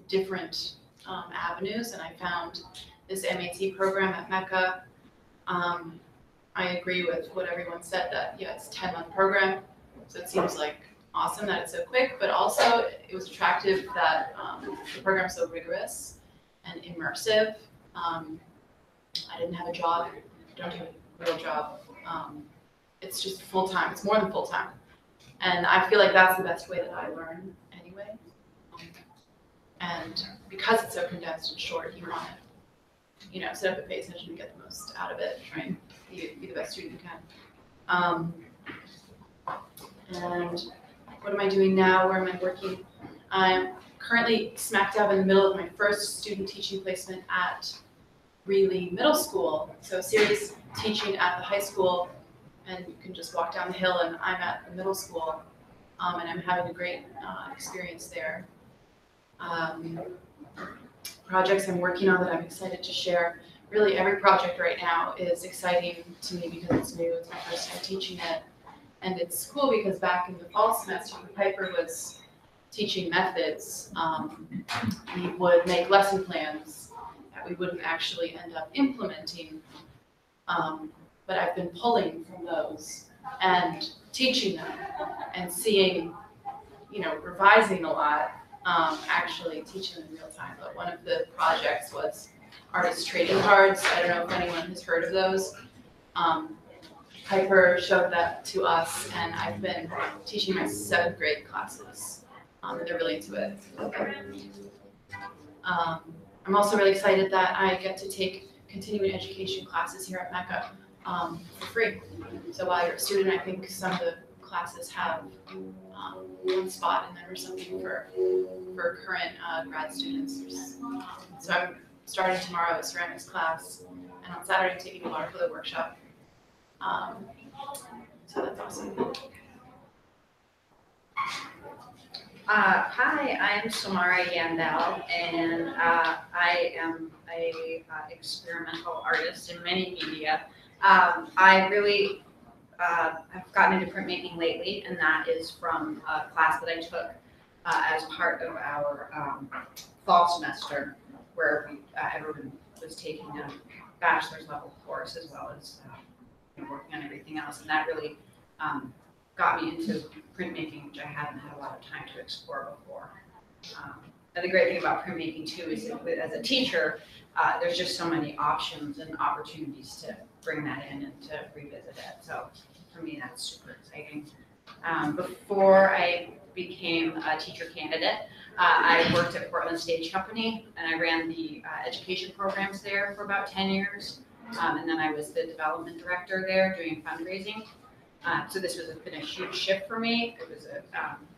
different avenues, and I found this MAT program at MECA. I agree with what everyone said that, yeah, it's a 10-month program, so it seems like awesome that it's so quick, but also it was attractive that the program's so rigorous and immersive. I didn't have a job, don't have a real job. It's just full-time, it's more than full-time. And I feel like that's the best way that I learn anyway. And because it's so condensed and short, you want to, sit up and pay attention and get the most out of it, try and be the best student you can. And what am I doing now? Where am I working? I'm currently smack dab in the middle of my first student teaching placement at Greeley Middle School. So Siri's teaching at the high school, and you can just walk down the hill, and I'm at the middle school, and I'm having a great experience there. Projects I'm working on that I'm excited to share. Really, every project right now is exciting to me because it's new. It's my first time teaching it, and it's cool because back in the fall semester, when Piper was teaching methods, we would make lesson plans that we wouldn't actually end up implementing. But I've been pulling from those and teaching them and seeing, revising a lot, actually teaching them in real time. But one of the projects was artist trading cards. I don't know if anyone has heard of those. Piper showed that to us, and I've been teaching my 7th grade classes. They're really into it. I'm also really excited that I get to take continuing education classes here at MECA. For free. So while you're a student, I think some of the classes have one spot in there or something for current grad students. So I'm starting tomorrow a ceramics class, and on Saturday I'm taking a water color workshop. So that's awesome. Hi, I'm Samara Yandel, and I am a experimental artist in many media. I really have gotten into printmaking lately, and that is from a class that I took as part of our fall semester, where everyone was taking a bachelor's level course as well as working on everything else, and that really got me into printmaking, which I hadn't had a lot of time to explore before. And the great thing about printmaking too is that as a teacher, there's just so many options and opportunities to bring that in and to revisit it. So for me, that's super exciting. Before I became a teacher candidate, I worked at Portland Stage Company, and I ran the education programs there for about 10 years. And then I was the development director there doing fundraising. So this has been a huge shift for me.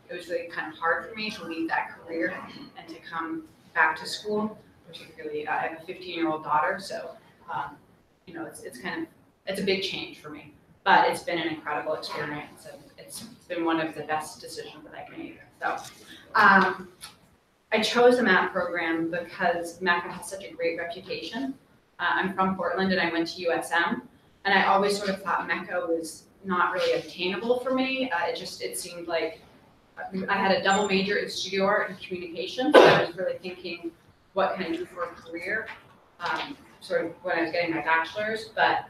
It was really kind of hard for me to leave that career and to come back to school, particularly I have a 15-year-old daughter, so you know, it's a big change for me. But it's been an incredible experience, and it's been one of the best decisions that I made. So I chose the MAP program because MECA has such a great reputation. I'm from Portland and I went to USM, and I always sort of thought MECA was not really obtainable for me. It seemed like I had a double major in studio art and communication, so I was really thinking, what can I do for a career? Sort of when I was getting my bachelor's, but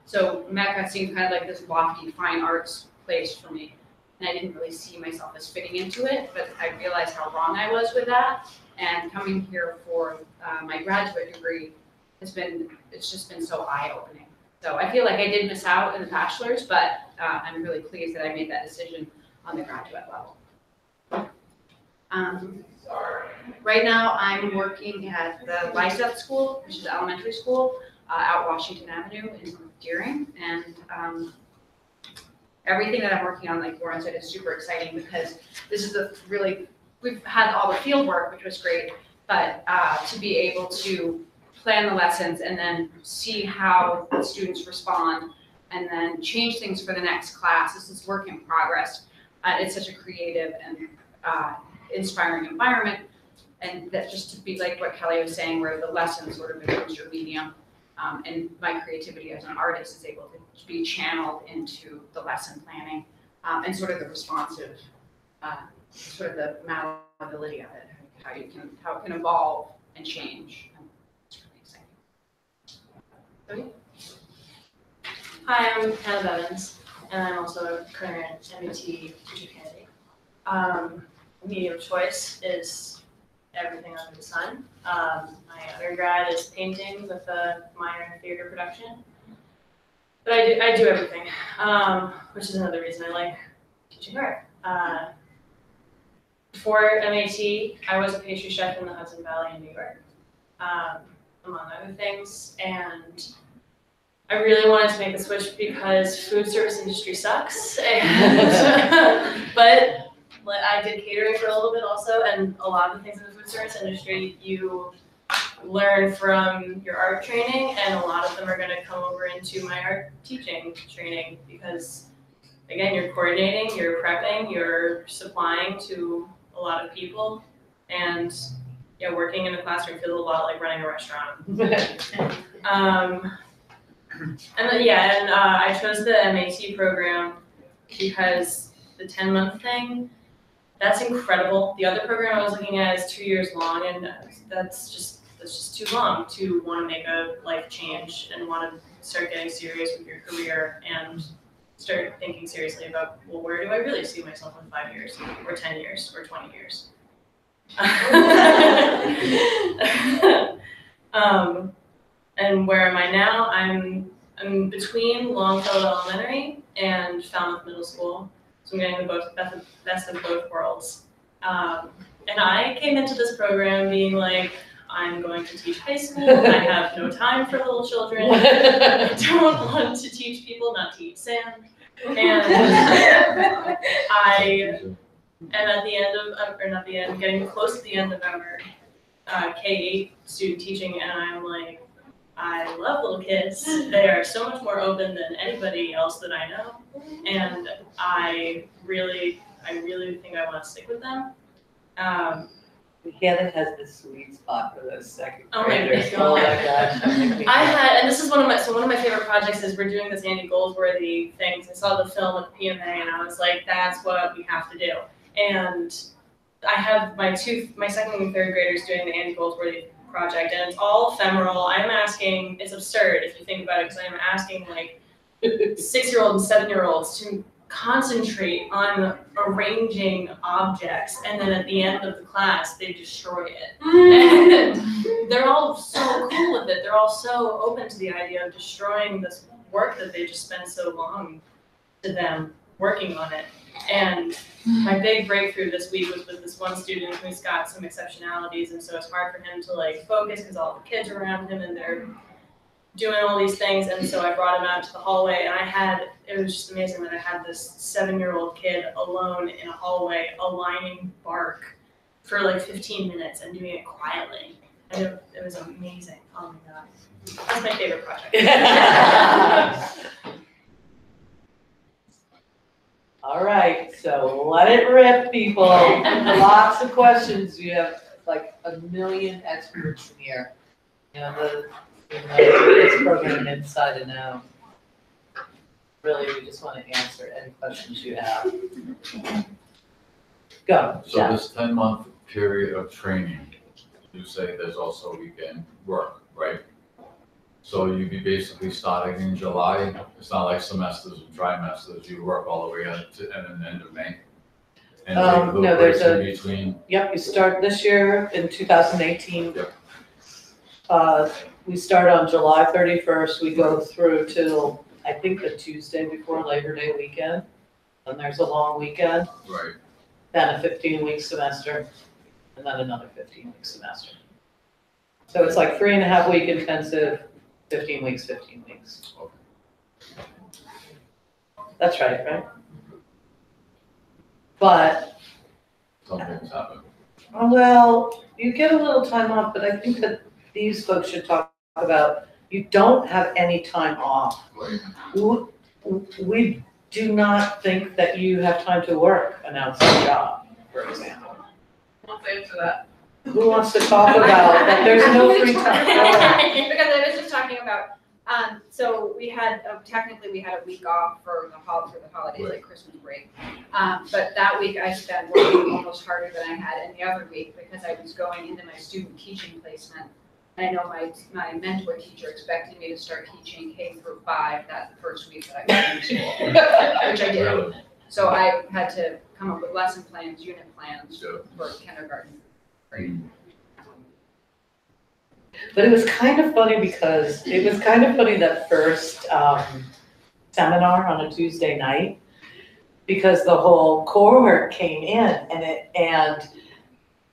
so MECA seemed kind of like this lofty fine arts place for me, and I didn't really see myself as fitting into it, but I realized how wrong I was with that, and coming here for my graduate degree it's just been so eye-opening. So I feel like I did miss out in the bachelor's, but I'm really pleased that I made that decision on the graduate level. Right now I'm working at the Lyseth School, which is an elementary school out Washington Avenue in Deering, and everything that I'm working on, like Lauren said, is super exciting because this is we've had all the field work, which was great, but to be able to plan the lessons and then see how the students respond and then change things for the next class. This is work in progress. It's such a creative and inspiring environment, and that just to be like what Kelly was saying, where the lesson sort of becomes your medium, and my creativity as an artist is able to be channeled into the lesson planning and sort of the responsive, sort of the malleability of it, how it can evolve and change. Hi, I'm Hannah Bevins, and I'm also a current MET teacher candidate. Medium of choice is everything under the sun. My undergrad is painting with a minor in theater production, but I do everything, which is another reason I like teaching art. Before MAT, I was a pastry chef in the Hudson Valley in New York, among other things, and I really wanted to make the switch because food service industry sucks, and but I did catering for a little bit also, and a lot of the things in the food service industry you learn from your art training, and a lot of them are going to come over into my art teaching training because, again, you're coordinating, you're prepping, you're supplying to a lot of people, and yeah, working in a classroom feels a lot like running a restaurant. I chose the MAT program because the 10-month thing, that's incredible. The other program I was looking at is 2 years long, and that's just too long to want to make a life change and want to start getting serious with your career and start thinking seriously about, well, where do I really see myself in 5 years, or 10 years, or 20 years? And where am I now? I'm between Longfellow Elementary and Falmouth Middle School, so I'm getting the best of both worlds. And I came into this program being like, I'm going to teach high school, I have no time for little children, I don't want to teach people not to eat sand, and I am at the end of, or not the end, getting close to the end of our K-8 student teaching, and I'm like, I love little kids. They are so much more open than anybody else that I know, and I really think I want to stick with them. Hannah has the sweet spot for those second Oh my graders. gosh. Oh my gosh. I had, and this is one of my favorite projects is we're doing this Andy Goldsworthy things. I saw the film at the PMA and I was like, that's what we have to do. And I have my second and third graders doing the Andy Goldsworthy project, and it's all ephemeral. I'm asking, it's absurd if you think about it, because I'm asking like 6-year-old and 7-year-olds to concentrate on arranging objects, and then at the end of the class, they destroy it. And they're all so cool with it. They're all so open to the idea of destroying this work that they just spent so long to them working on it. And my big breakthrough this week was with this one student who's got some exceptionalities, and so it's hard for him to like focus because all the kids are around him and they're doing all these things. And so I brought him out to the hallway, and it was just amazing that I had this 7-year-old kid alone in a hallway aligning bark for like 15 minutes and doing it quietly. And it was amazing. Oh my God. That's my favorite project. All right, so let it rip, people. Lots of questions. You have like a million experts in here. You know, this program inside and out. Really, we just want to answer any questions you have. Go. So Jeff. this 10-month period of training, you say there's also weekend work, right? So you'd be basically starting in July. It's not like semesters and trimesters. You work all the way up to the end of May. And take No, little there's breaks in between. Yep, you start this year in 2018. Yep. We start on July 31st. We go through till, I think, the Tuesday before Labor Day weekend. Then there's a long weekend. Right. Then a 15-week semester, and then another 15-week semester. So it's like 3.5-week intensive, 15 weeks, 15 weeks. Okay. That's right? But, Some things happen. well, you get a little time off, but I think that these folks should talk about, you don't have any time off. Right. We do not think that you have time to work an outside job, for example. Let's answer that. Who wants to talk about that there's no free time? Because I was just talking about, so we had, technically we had a week off for the holidays, like Christmas break. But that week I spent working almost harder than I had any other week because I was going into my student teaching placement. And I know my mentor teacher expected me to start teaching K through 5 that first week that I was in school, which I did. Really? So I had to come up with lesson plans, unit plans Yeah. for kindergarten. But it was kind of funny because it was kind of funny that first seminar on a Tuesday night, because the whole cohort came in and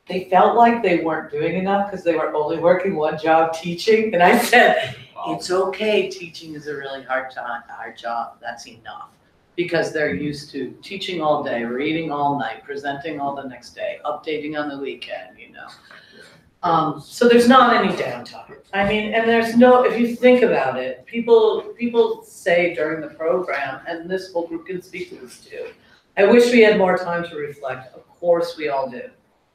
they felt like they weren't doing enough because they were only working one job teaching. And I said, it's okay, teaching is a really hard job, that's enough. Because they're used to teaching all day, reading all night, presenting all the next day, updating on the weekend, you know. So there's not any downtime. I mean, and there's no, if you think about it, people say during the program, and this whole group can speak to this too, I wish we had more time to reflect. Of course we all do.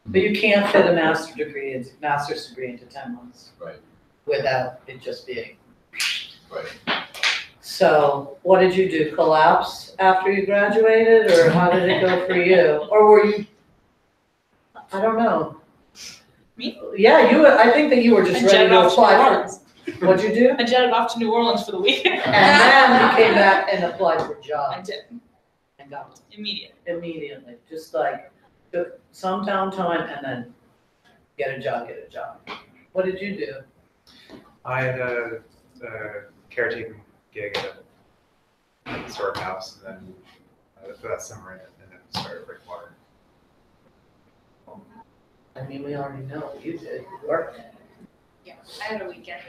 But you can't fit a master's degree into 10 months. Right. Without it just being. Right. So what did you do, collapse after you graduated, or how did it go for you? Or were you, I don't know. Me? Yeah, I think that you were just ready to apply for, what'd you do? I jetted off to New Orleans for the weekend. And then you came back and applied for jobs. I did. And got them. Immediately. Just like, took some downtime and then get a job. What did you do? I had a caretaking gig at a historic house, and then for that summer, and then started Breakwater. I mean, we already know what you did, you worked. Yeah, I had a weekend.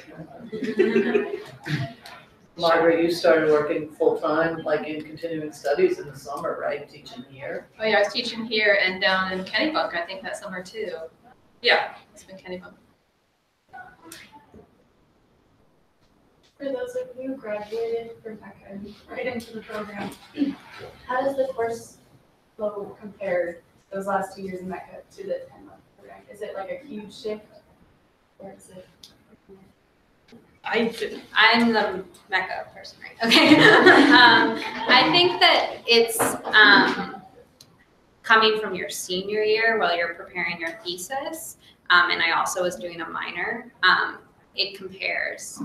Margaret, you started working full-time, like in continuing studies in the summer, right, teaching here? Oh yeah, I was teaching here and down in Kennebunk, I think that summer too. Yeah, it's been Kennebunk. For those of you who graduated from MECA and right into the program, how does the course flow compare those last 2 years in MECA to the 10-month program? Is it like a huge shift, or is it? I'm the MECA person, right? Okay. I think that it's coming from your senior year while you're preparing your thesis, and I also was doing a minor. it compares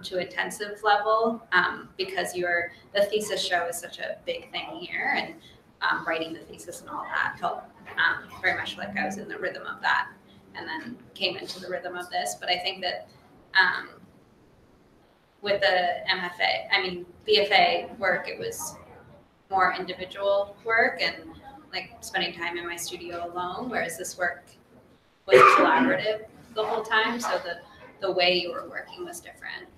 to intensive level because the thesis show is such a big thing here, and writing the thesis and all that felt very much like I was in the rhythm of that, and then came into the rhythm of this. But I think that with the BFA work, it was more individual work and like spending time in my studio alone, whereas this work was collaborative the whole time, so the way you were working was different.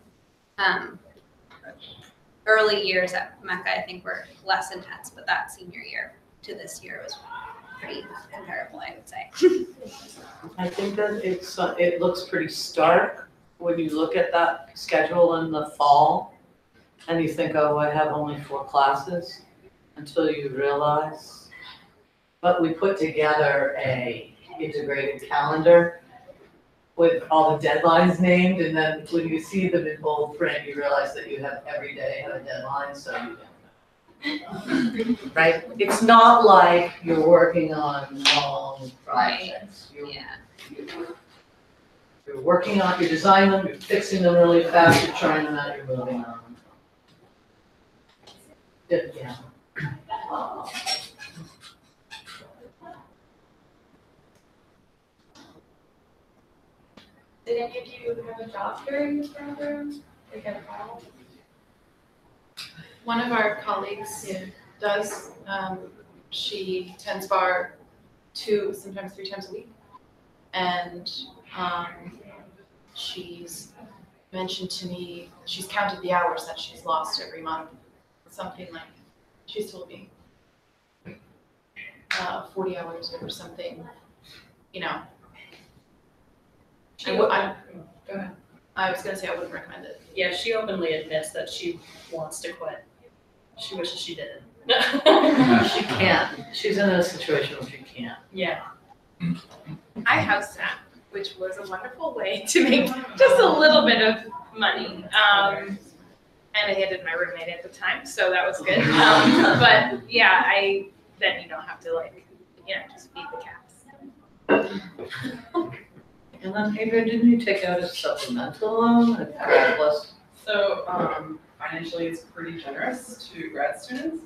Early years at MECA, I think, were less intense, but that senior year to this year was pretty comparable, I would say. I think that it looks pretty stark when you look at that schedule in the fall and you think, oh, I have only 4 classes, until you realize. But we put together a integrated calendar with all the deadlines named, and then when you see them in bold print, you realize that you have every day have a deadline, so you don't. Right? It's not like you're working on long projects. You're working on, you're designing them, you're fixing them really fast, you're trying them out, you're moving on. Yeah. Did any of you have a job during this program? Like at a call? One of our colleagues does. She tends bar 2, sometimes 3 times a week. And she's mentioned to me, she's counted the hours that she's lost every month. Something like, she's told me 40 hours or something, you know. Go ahead. I was gonna say I wouldn't recommend it. Yeah, she openly admits that she wants to quit. She wishes she didn't. She can't. She's in a situation where she can't. Yeah. I house sat, which was a wonderful way to make just a little bit of money. And I hated my roommate at the time, so that was good. But yeah, then you don't have to just feed the cats. And then, Adrian, didn't you take out a supplemental loan at grad plus? So financially, it's pretty generous to grad students.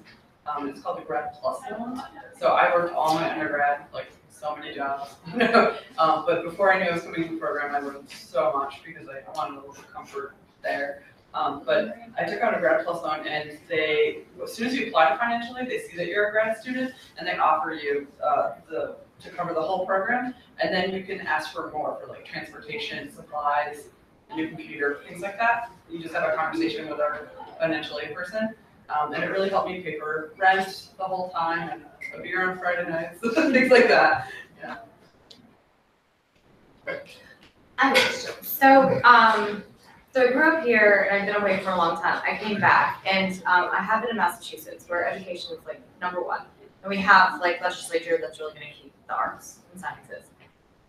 It's called the Grad Plus loan. So I worked all my undergrad, like so many jobs. But before I knew I was coming to the program, I learned so much because I wanted a little bit of comfort there. But I took out a Grad Plus loan, and as soon as you apply to financially, they see that you're a grad student, and they offer you to cover the whole program, and then you can ask for more for like transportation, supplies, a new computer, things like that. You just have a conversation with our financial aid person, and it really helped me pay for rent the whole time and a beer on Friday nights, things like that. Yeah. So I grew up here and I've been away for a long time. I came back and I have been in Massachusetts where education is like #1. And we have like legislature that's really gonna keep the arts and sciences.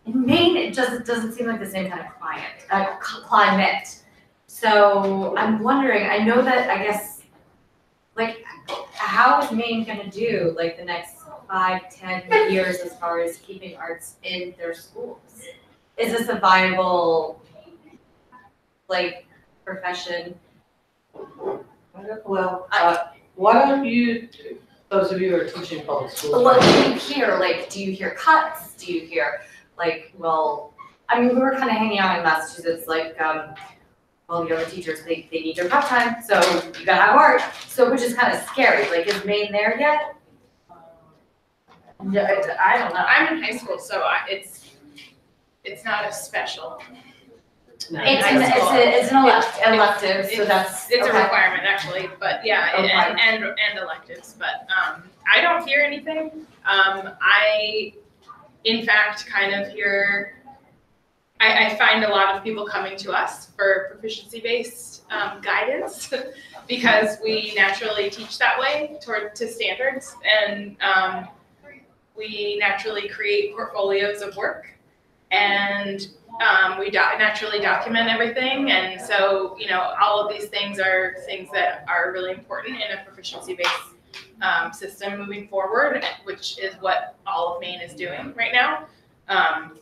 In Maine, it just doesn't seem like the same kind of climate. So I'm wondering, I know that, I guess, like, how is Maine gonna do like the next 5-10 years as far as keeping arts in their schools? Is this a viable, like, profession? Well, why don't you, those of you who are teaching public schools. What do you hear? Like, do you hear cuts? Do you hear, like, well, I mean, we were kind of hanging out in Massachusetts, like, well, the teachers, they need your prep time, so you gotta have art. So, which is kind of scary. Like, is Maine there yet? Yeah, I don't know. I'm in high school, so it's not as special. No, it's an elective, so that's it's okay. a requirement actually, but yeah, Okay. and electives. But I don't hear anything. I, in fact, kind of hear. I find a lot of people coming to us for proficiency-based guidance because we naturally teach that way to standards, and we naturally create portfolios of work, and we naturally document everything. And so, all of these things are things that are really important in a proficiency-based system moving forward, which is what all of Maine is doing right now.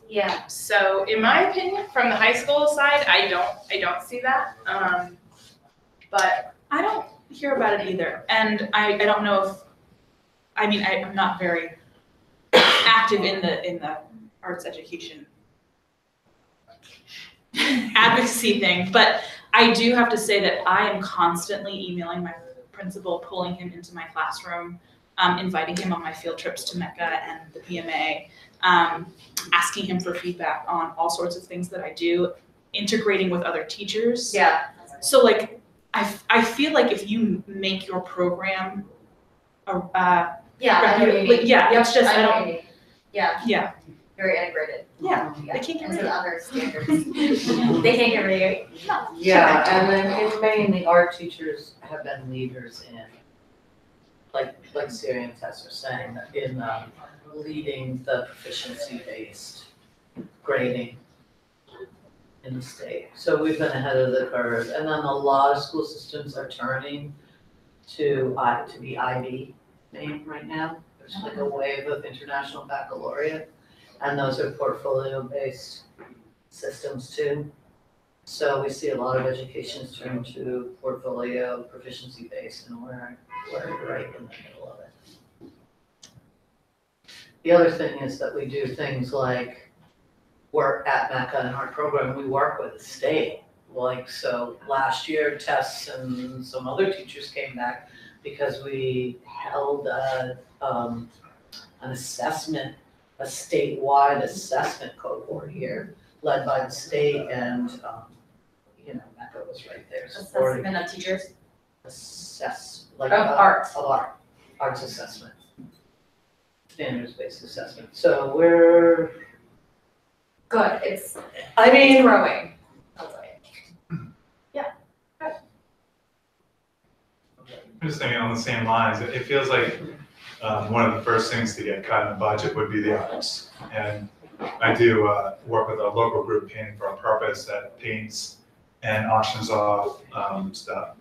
Yeah. So in my opinion, from the high school side, I don't see that. But I don't hear about it either. And I don't know if, I mean, I'm not very active in the arts education advocacy thing, but I do have to say that I am constantly emailing my principal, pulling him into my classroom, inviting him on my field trips to MECA and the PMA, asking him for feedback on all sorts of things that I do, integrating with other teachers. Yeah. So like, I feel like if you make your program, Yeah, I know what you mean. yeah, it's just, I know what you mean. Yeah. Yeah. Very integrated. Yeah, they can't get rid Into of it. other standards. They can't get rid of it. No. Yeah, and then in Maine, the art teachers have been leaders in, like Siri and Tess are saying, in leading the proficiency-based grading in the state. So we've been ahead of the curve, and then a lot of school systems are turning to be IB Maine right now. There's like a wave of international baccalaureate, and those are portfolio-based systems too. So we see a lot of educations turn to portfolio proficiency-based, and we're right in the middle of it. The other thing is that we do things like work at MECA in our program, we work with the state. Like, so last year, Tess and some other teachers came back because we held an assessment, a statewide assessment cohort here, led by the state, and MECA was right there supporting. Assessment of teachers? Arts assessment. Standards-based assessment. So we're good. It's growing. Yeah. Good. I'm just thinking on the same lines. It feels like one of the first things to get cut in the budget would be the arts. And I do work with a local group, Painting for a Purpose, that paints and auctions off stuff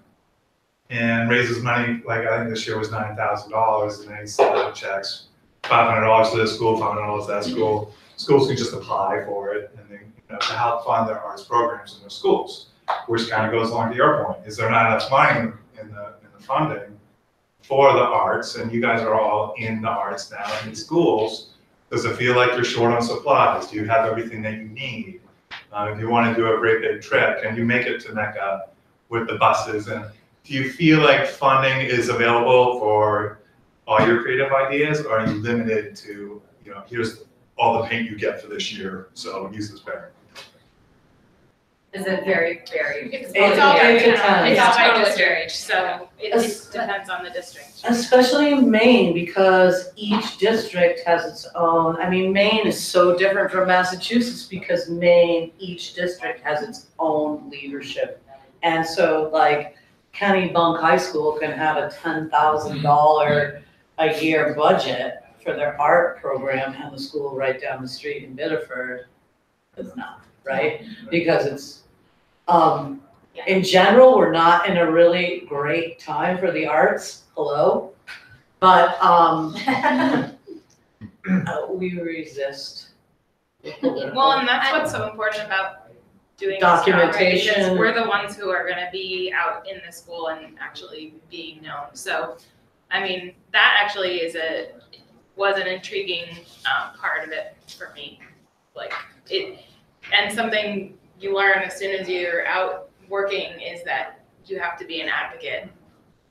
and raises money. Like I think this year was $9,000, and they send out checks, $500 to this school, $500 to that school. Schools can just apply for it, and then to help fund their arts programs in their schools, which kind of goes along to your point. Is there not enough money in the funding for the arts? And you guys are all in the arts now in schools. Does it feel like you're short on supplies? Do you have everything that you need? If you want to do a great big trip, can you make it to MECA with the buses? And do you feel like funding is available for all your creative ideas, or are you limited to, here's all the paint you get for this year, so use this pair? Is it very, very? It's all by totally district, so it depends on the district. Especially in Maine, because each district has its own, Maine is so different from Massachusetts because Maine, each district has its own leadership. And so like Kennebunk High School can have a $10,000 a year budget for their art program, and the school right down the street in Biddeford is not, right? Because it's, in general, we're not in a really great time for the arts, hello? But we resist. Well, and that's what's so important about doing documentation. This job, right? Because we're the ones who are gonna be out in the school and actually being known. So, that actually was an intriguing part of it for me. And something you learn as soon as you're out working is that you have to be an advocate.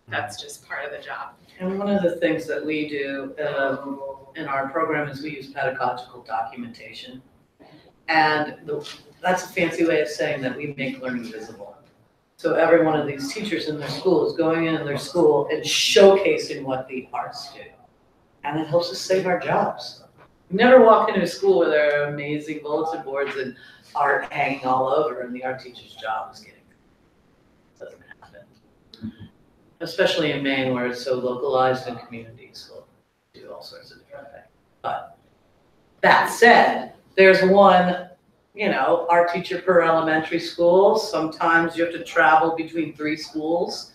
That's just part of the job. And one of the things that we do in our program is we use pedagogical documentation. And that's a fancy way of saying that we make learning visible. So every one of these teachers in their school is going in their school and showcasing what the arts do. And it helps us save our jobs. You never walk into a school where there are amazing bulletin boards and art hanging all over, and the art teacher's job is getting it. Doesn't happen. Especially in Maine, where it's so localized, and communities will do all sorts of different things. But that said, there's one, art teacher per elementary school. Sometimes you have to travel between 3 schools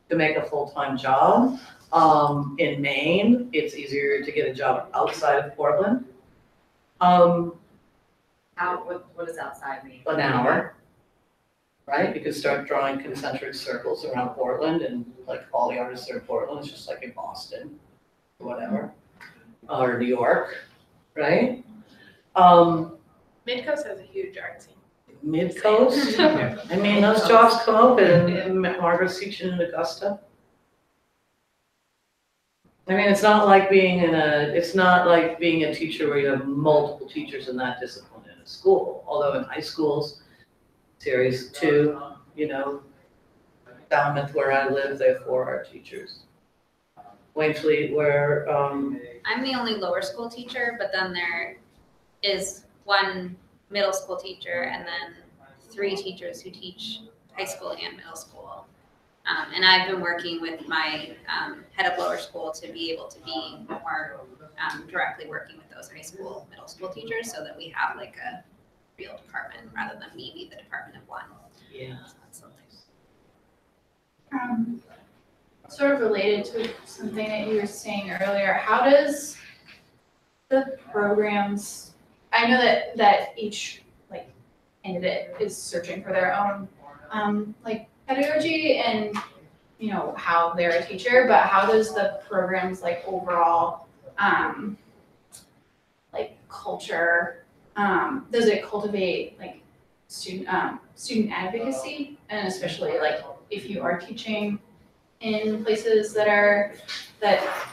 to make a full-time job. In Maine, it's easier to get a job outside of Portland. What does outside mean? An hour, right? You could start drawing concentric circles around Portland, and like all the artists are in Portland, it's just like in Boston, or whatever, or New York, right? Midcoast has a huge art scene. Mid-coast, I mean, those jobs come open, and Margaret's teaching in Augusta. I mean, it's not like being a teacher where you have multiple teachers in that discipline in a school, although in high schools, Series 2, you know, Falmouth where I live, they have 4 art teachers. Wainfleet where, I'm the only lower school teacher, but then there is 1 middle school teacher and then 3 teachers who teach high school and middle school. And I've been working with my head of lower school to be able to be more directly working with those high school, middle school teachers so that we have like a real department rather than me be the department of 1. Yeah. So that's so nice. Sort of related to something that you were saying earlier, how does the programs, I know that each like candidate is searching for their own like pedagogy and you know how they're a teacher, but how does the programs like overall like culture, does it cultivate like student advocacy, and especially like if you are teaching in places that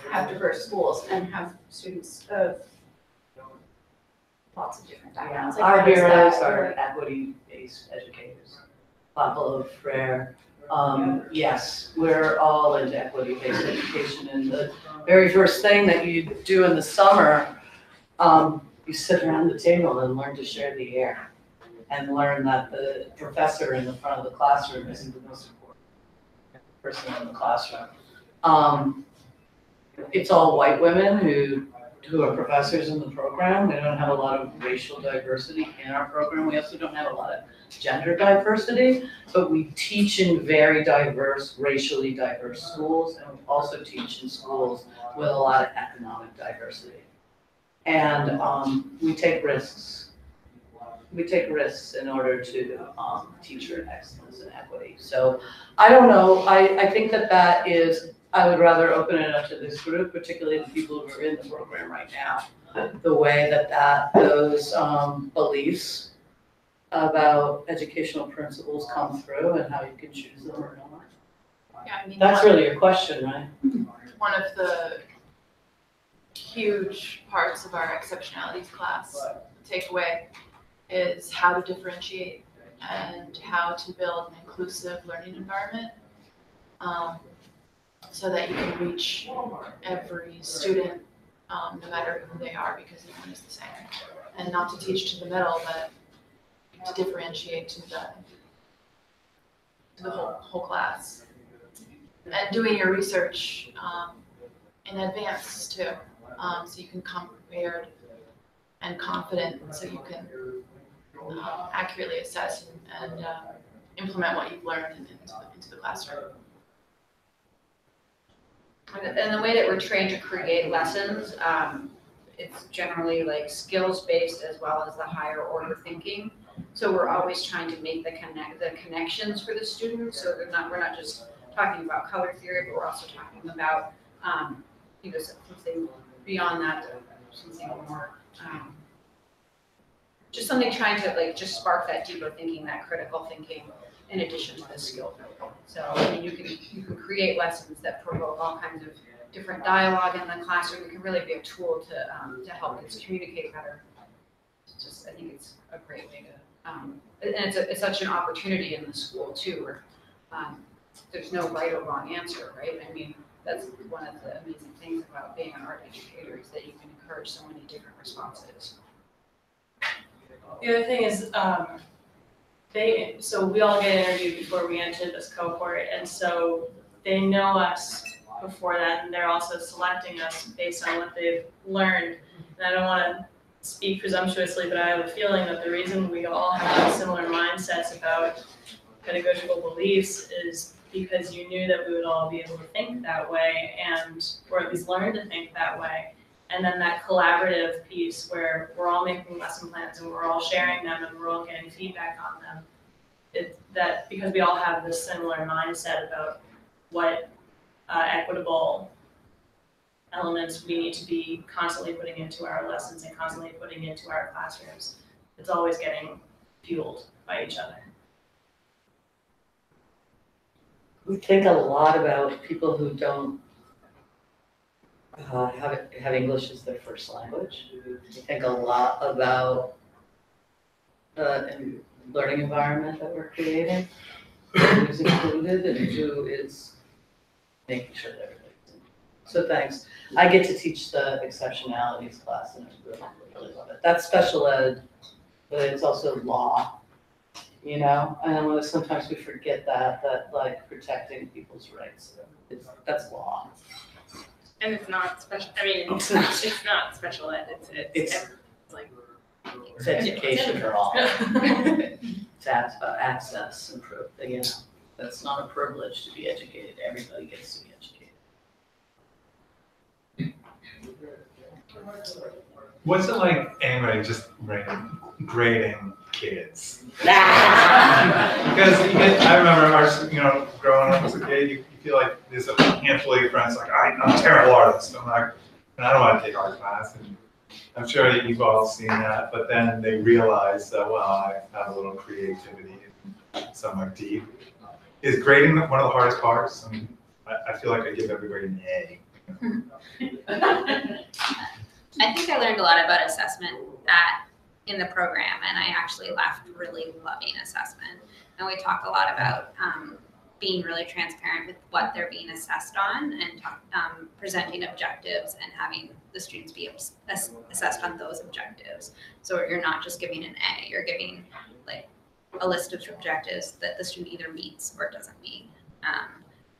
have diverse schools and have students of lots of different backgrounds. Like, our how does heroes that are work? equity-based educators. Pablo Frere, yes, we're all into equity-based education, and the very first thing that you do in the summer, you sit around the table and learn to share the air, and learn that the professor in the front of the classroom isn't the most important person in the classroom. It's all white women who are professors in the program. We don't have a lot of racial diversity in our program. We also don't have a lot of gender diversity, but we teach in very diverse, racially diverse schools, and we also teach in schools with a lot of economic diversity. And we take risks. We take risks in order to teacher excellence and equity. So I don't know, I think that is, I would rather open it up to this group, particularly the people who are in the program right now. The way that those beliefs about educational principles come through and how you can choose them or not. Yeah, I mean, That's really your question, right? one of the huge parts of our exceptionalities class takeaway is how to differentiate and how to build an inclusive learning environment so that you can reach every student no matter who they are, because everyone is the same. And not to teach to the middle, but to differentiate to the whole class. And doing your research in advance too, so you can come prepared and confident, so you can accurately assess and implement what you've learned into the classroom. And the way that we're trained to create lessons, it's generally like skills-based as well as the higher order thinking. So we're always trying to make the connections for the students. So we're not just talking about color theory, but we're also talking about something beyond that, something more. Just something trying to like just spark that deeper thinking, that critical thinking, in addition to the skill building. So I mean, you can create lessons that provoke all kinds of different dialogue in the classroom. It can really be a tool to help kids communicate better. I think it's a great way to, and it's such an opportunity in the school too, where there's no right or wrong answer, right? I mean, that's one of the amazing things about being an art educator is that you can encourage so many different responses. The other thing is, so we all get interviewed before we enter this cohort, and so they know us before that, and they're also selecting us based on what they've learned. And I don't want to speak presumptuously, but I have a feeling that the reason we all have similar mindsets about pedagogical beliefs is because you knew that we would all be able to think that way, or at least learn to think that way. And then that collaborative piece where we're all making lesson plans and we're all sharing them and we're all getting feedback on them. That because we all have this similar mindset about what equitable elements we need to be constantly putting into our lessons and constantly putting into our classrooms. It's always getting fueled by each other. We think a lot about people who don't have English as their first language. We think a lot about the learning environment that we're creating, who's included and who is making sure that everybody's included. So thanks. I get to teach the exceptionalities class and I really love it. That's special ed, but it's also law. You know, and sometimes we forget that like protecting people's rights, that's law. And it's not special, I mean, It's not. it's not special ed, it's like. It's education for all. It's about access and you know, that's not a privilege to be educated, everybody gets to be educated. What's it like anyway, just grading kids? Because I remember growing up as a kid, you feel like there's a handful of your friends like, I'm a terrible artist. I'm like, and I don't want to take art class. And I'm sure that you've all seen that, but then they realize that, well, I have a little creativity somewhere deep. Is grading one of the hardest parts? I mean, I feel like I give everybody an A. I think I learned a lot about assessment in the program, and I actually left really loving assessment. And we talk a lot about being really transparent with what they're being assessed on, and presenting objectives and having the students be assessed on those objectives. So you're not just giving an A, you're giving like a list of objectives that the student either meets or doesn't meet.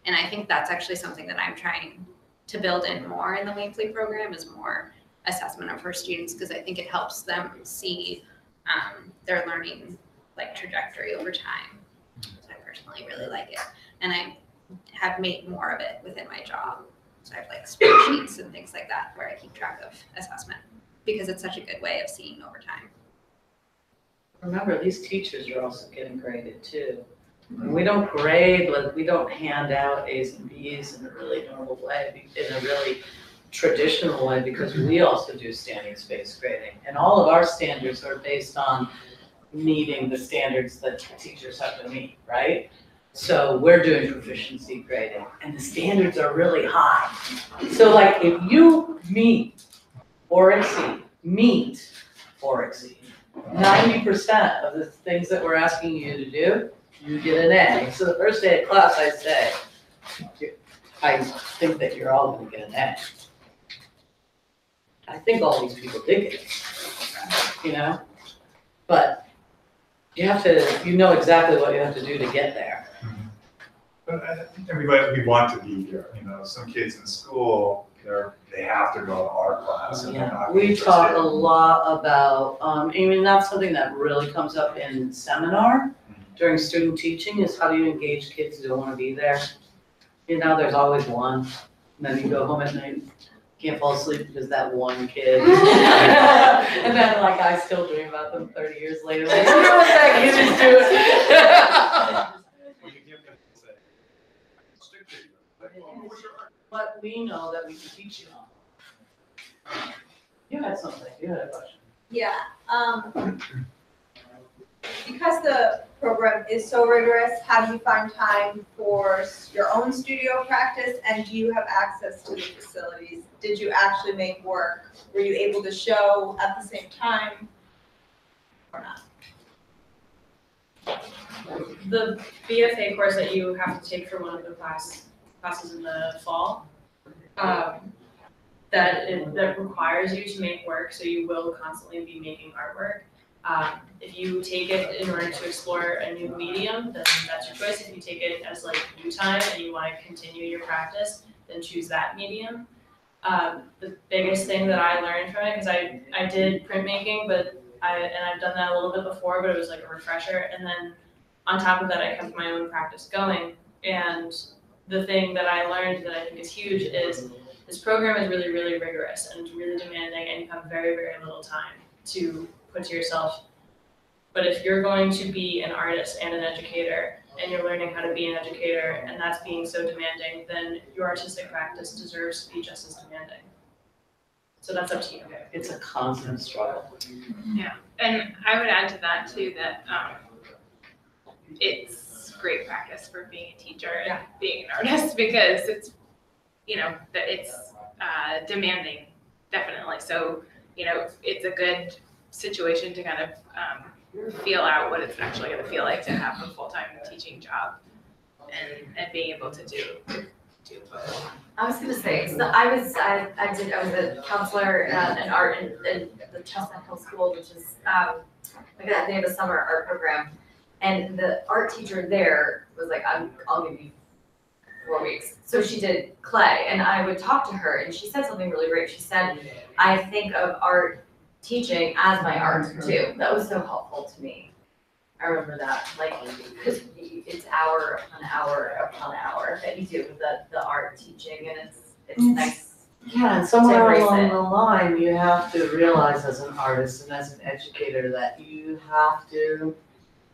And I think that's actually something that I'm trying to build in more in the weekly program, is more assessment of her students, because I think it helps them see their learning like trajectory over time. So I personally really like it, and I have made more of it within my job. So I have like spreadsheets and things like that where I keep track of assessment, because it's such a good way of seeing over time. Remember, these teachers are also getting graded too. We don't grade, we don't hand out A's and B's in a really normal way, in a really traditional way, because we also do standards-based grading. And all of our standards are based on meeting the standards that teachers have to meet, right? So we're doing proficiency grading, and the standards are really high. So like if you meet or exceed 90% of the things that we're asking you to do, you get an A. So the first day of class, I say, I think that you're all gonna get an A. I think all these people did get it, you know? But you have to, you know exactly what you have to do to get there. But everybody, we want to be here, some kids in school, they have to go to art class and they're not We interested. talk a lot about, that's something that really comes up in seminar during student teaching, is how do you engage kids who don't want to be there? There's always one, and then you go home at night, can't fall asleep because that one kid. And then like I still dream about them 30 years later, like, you know what that kid is doing? But we know that we can teach you on. You had something, you had a question. Yeah, because the program is so rigorous, how do you find time for your own studio practice, and do you have access to the facilities? Did you actually make work? Were you able to show at the same time or not? The BFA course that you have to take for one of the classes in the fall, that requires you to make work, so you will constantly be making artwork. If you take it in order to explore a new medium, then that's your choice. If you take it as like you time and you want to continue your practice, then choose that medium. The biggest thing that I learned from it, because I did printmaking, but I've done that a little bit before, but it was like a refresher. And then on top of that, I kept my own practice going. And the thing that I learned that I think is huge is This program is really, really rigorous and it's really demanding, and you have very, very little time to put to yourself. But if you're going to be an artist and an educator, and you're learning how to be an educator, and that's being so demanding, then your artistic practice deserves to be just as demanding. So that's up to you. It's a constant struggle. Yeah, and I would add to that too that it's great practice for being a teacher and being an artist, because it's, you know, that it's demanding, definitely. So, you know, it's a good situation to kind of feel out what it's actually going to feel like to have a full-time teaching job and being able to do both. I was gonna say, so I was a counselor in art in the Chestnut Hill School, which is they have a summer art program, and the art teacher there was like, I'll give you 4 weeks. So she did clay, and I would talk to her, and she said something really great. She said, I think of art teaching as my art too. That was so helpful to me. I remember that, like, because it's hour upon hour upon hour that you do the art teaching, and it's nice. Yeah, and somewhere along the line, you have to realize as an artist and as an educator that you have to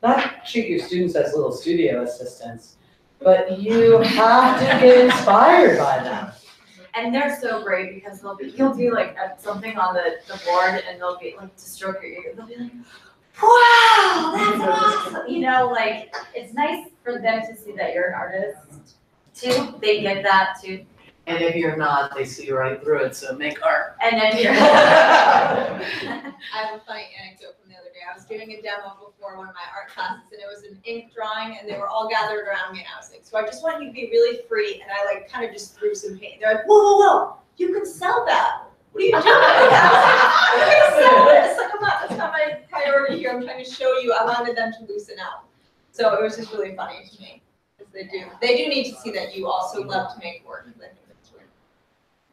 not treat your students as little studio assistants, but you have to get inspired by them. And they're so great because you'll do like something on the board, and they'll be like, to stroke your ear, they'll be like, wow, that's awesome. You know, like, it's nice for them to see that you're an artist too. They get that too. And if you're not, they see right through it, so make art. And then you're. I have a funny anecdote from the other day. I was doing a demo before one of my art classes, and it was an ink drawing, and they were all gathered around me, and I was like, so I just want you to be really free, and I like kind of just threw some paint. They're like, whoa, whoa, whoa, you can sell that. What are you doing? I'm gonna sell this. Like, that's not my priority here. I'm trying to show you. I wanted them to loosen up. So it was just really funny to me, because they do need to see that you also love to make work.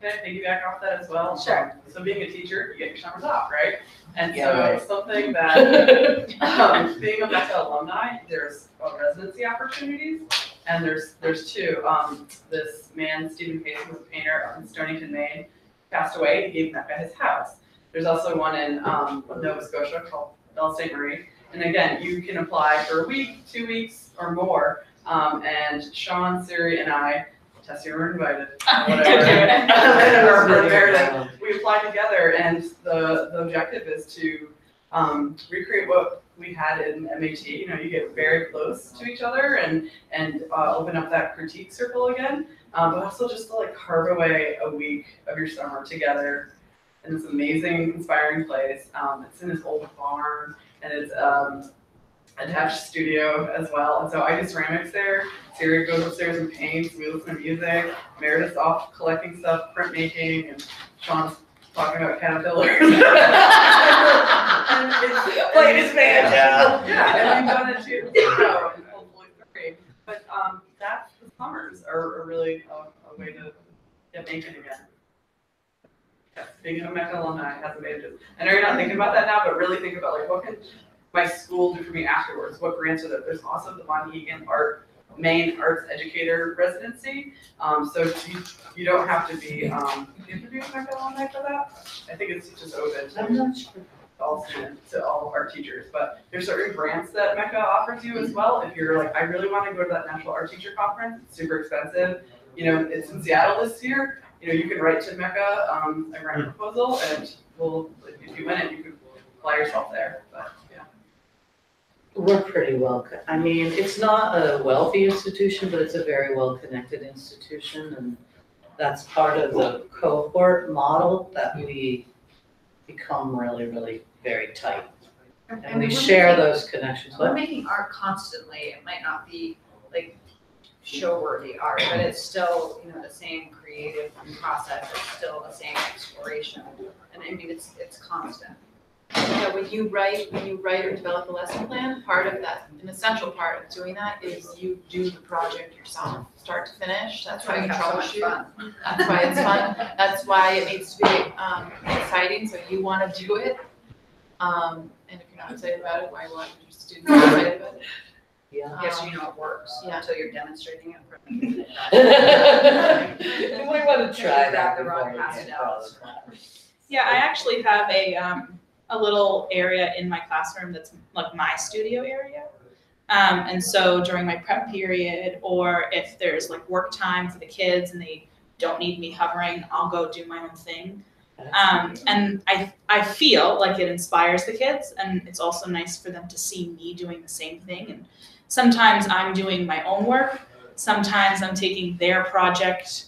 Can I piggyback off that as well? Sure. So being a teacher, you get your summers off, right? And Yeah, so right. something that, being a MECA alumni, there's residency opportunities, and there's two. This man, Stephen Pace, who was a painter out in Stonington, Maine, passed away. He gave MECA his house. There's also one in Nova Scotia called Belle Ste. Marie. And again, you can apply for a week, 2 weeks, or more. And Sean, Siri, and I, Tessie, were invited. Whatever. We applied together, and the objective is to recreate what we had in MAT. You know, you get very close to each other and open up that critique circle again, but also just to like carve away a week of your summer together in this amazing, inspiring place. It's in this old barn, and it's attached studio as well. And so I do ceramics there. Siri goes upstairs and paints. We listen to music. Meredith's off collecting stuff, printmaking, and Sean's talking about caterpillars. Playing his banjo. Yeah, and we've done it too. So, hopefully three. But that's the summers are really a way to get making again. Yes, being a MECA alumni has advantages. I know you're not thinking about that now, but really think about like what can my school do for me afterwards? What grants are there? There's also the Von Egan Maine Arts Educator Residency. So you don't have to be, you have to be a MECA alumni for that. I think it's just open to I'm not sure. all students, to all art teachers. But there's certain grants that MECA offers you as well. If you're like, I really want to go to that National Art Teacher Conference, it's super expensive. You know, it's in Seattle this year. You know, you can write to MECA a grant proposal, and if you win it, you can apply yourself there. But yeah. We're pretty well, I mean, it's not a wealthy institution, but it's a very well-connected institution, and that's part of the cohort model that we become really, really very tight. And we share those connections. We're making art constantly. It might not be like show-worthy art, but it's still, you know, the same creative process. It's still the same exploration, and I mean, it's constant. Yeah, when you write or develop a lesson plan, part of that, an essential part of doing that is you do the project yourself, start to finish. That's why you troubleshoot. That's why it's fun. That's why it needs to be exciting, so you want to do it. And if you're not excited about it, why want your students be excited about it? Yeah. Yes, you know it works Yeah. until you're demonstrating it for me. We want to try that The wrong before we pass get it out out. of the class. Yeah, I actually have a little area in my classroom that's like my studio area. And so during my prep period, or if there's like work time for the kids and they don't need me hovering, I'll go do my own thing. And I feel like it inspires the kids, and it's also nice for them to see me doing the same thing. And sometimes I'm doing my own work. Sometimes I'm taking their project,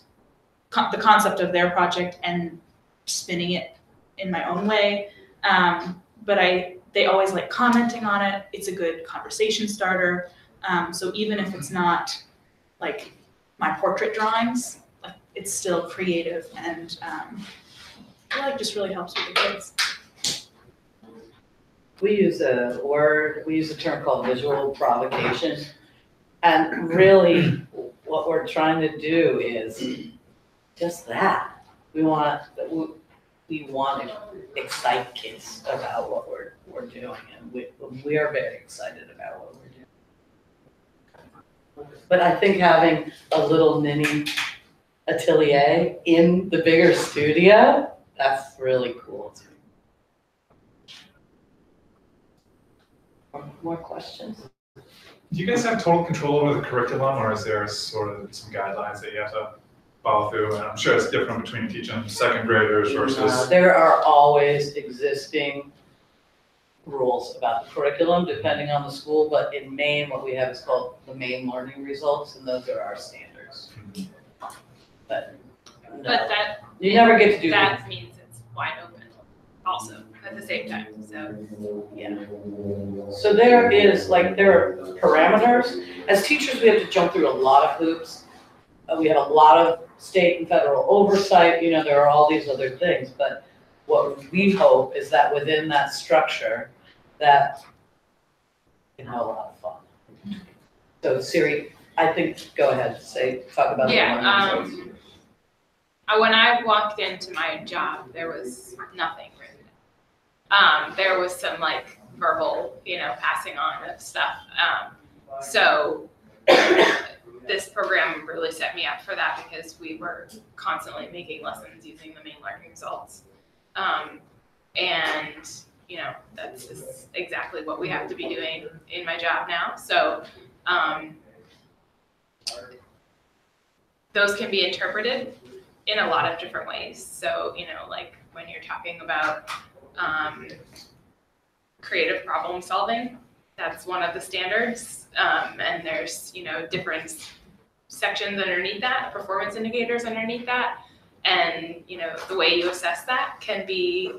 the concept of their project, and spinning it in my own way. But they always like commenting on it. It's a good conversation starter. So even if it's not like my portrait drawings, like it's still creative, and I feel like just really helps with the kids. We use a term called visual provocation. And really what we're trying to do is just that. We want to excite kids about what we're doing, and we are very excited about what we're doing. But I think having a little mini atelier in the bigger studio, that's really cool. More questions? Do you guys have total control over the curriculum, or is there sort of some guidelines that you have to follow through? And I'm sure it's different between teaching second graders versus. There are always existing rules about the curriculum depending on the school, but in Maine, what we have is called the Maine learning results, and those are our standards. But no, that you never get to do that means it's wide open also at the same time. So yeah. So there are parameters. As teachers, we have to jump through a lot of hoops. We have a lot of state and federal oversight. You know, there are all these other things. But what we hope is that within that structure, that we can have a lot of fun. So Siri, I think, go ahead, talk about the learning results. When I walked into my job, there was nothing written. There was some like verbal, passing on of stuff. So this program really set me up for that because we were constantly making lessons using the Maine learning results. And that's just exactly what we have to be doing in my job now. So those can be interpreted in a lot of different ways. So, like when you're talking about creative problem solving, that's one of the standards. And there's, different sections underneath that, performance indicators underneath that. And, the way you assess that can be,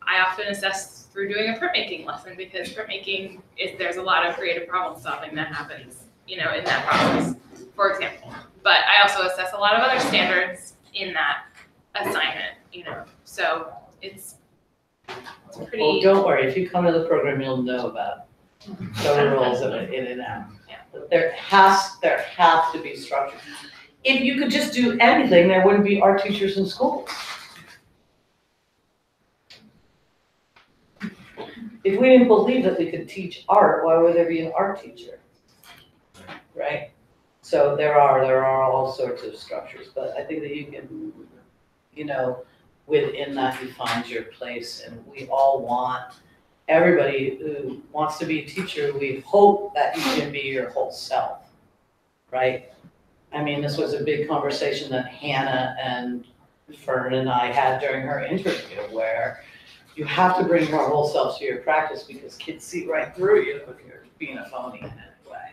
I often assess through doing a printmaking lesson because printmaking there's a lot of creative problem solving that happens, in that process, for example. But I also assess a lot of other standards in that assignment, so it's pretty. Oh, don't worry, if you come to the program, you'll know about the rules of it in and out. Yeah. But there has to be structure. If you could just do anything, there wouldn't be art teachers in schools. If we didn't believe that we could teach art, why would there be an art teacher? Right? So there are all sorts of structures, but I think that you can, within that you find your place, and we all want, everybody who wants to be a teacher, we hope that you can be your whole self, right? I mean, this was a big conversation that Hannah and Fern and I had during her interview, where you have to bring your whole self to your practice because kids see right through you if you're being a phony in any way.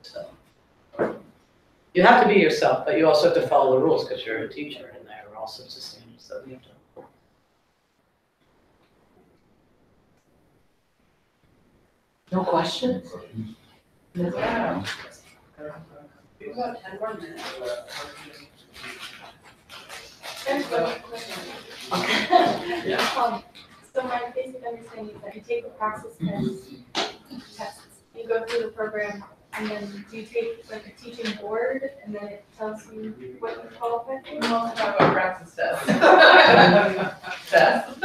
So you have to be yourself, but you also have to follow the rules because you're a teacher, and there are all sorts of standards that we have to. No questions? Yeah. About 10 more minutes. So my basic understanding is that you take the Praxis tests, you go through the program, and then do you take like a teaching board, and then it tells you what you qualify for? We also talk about Praxis tests. Tests.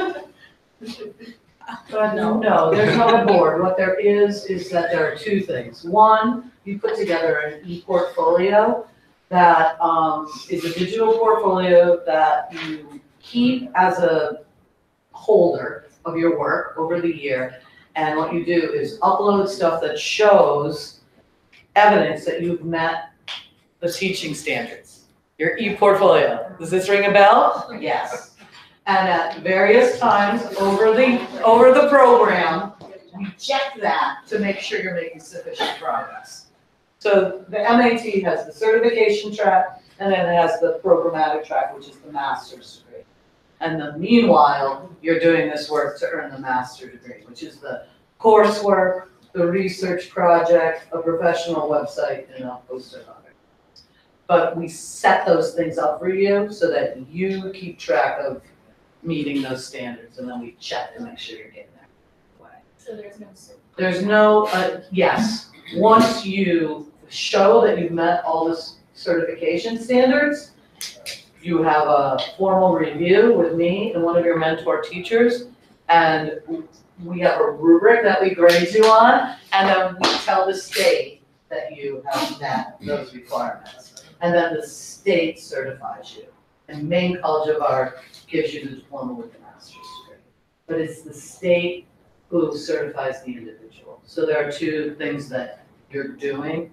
So No, there's not a board. What there is that there are two things. One, you put together an e-portfolio that is a digital portfolio that you keep as a holder of your work over the year. And what you do is upload stuff that shows evidence that you've met the teaching standards. Your e-portfolio. Does this ring a bell? Yes. And at various times over the program, you check that to make sure you're making sufficient progress. So the MAT has the certification track, and then it has the programmatic track, which is the master's degree. And then meanwhile, you're doing this work to earn the master's degree, which is the coursework, the research project, a professional website, and a host of others. But we set those things up for you so that you keep track of meeting those standards, and then we check to make sure you're getting there. So there's no. There's no, yes, once you show that you've met all the certification standards, you have a formal review with me and one of your mentor teachers, and we have a rubric that we grade you on, and then we tell the state that you have met those requirements. And then the state certifies you. And Maine College of Art gives you the diploma with the master's degree. But it's the state who certifies the individual. So there are two things that you're doing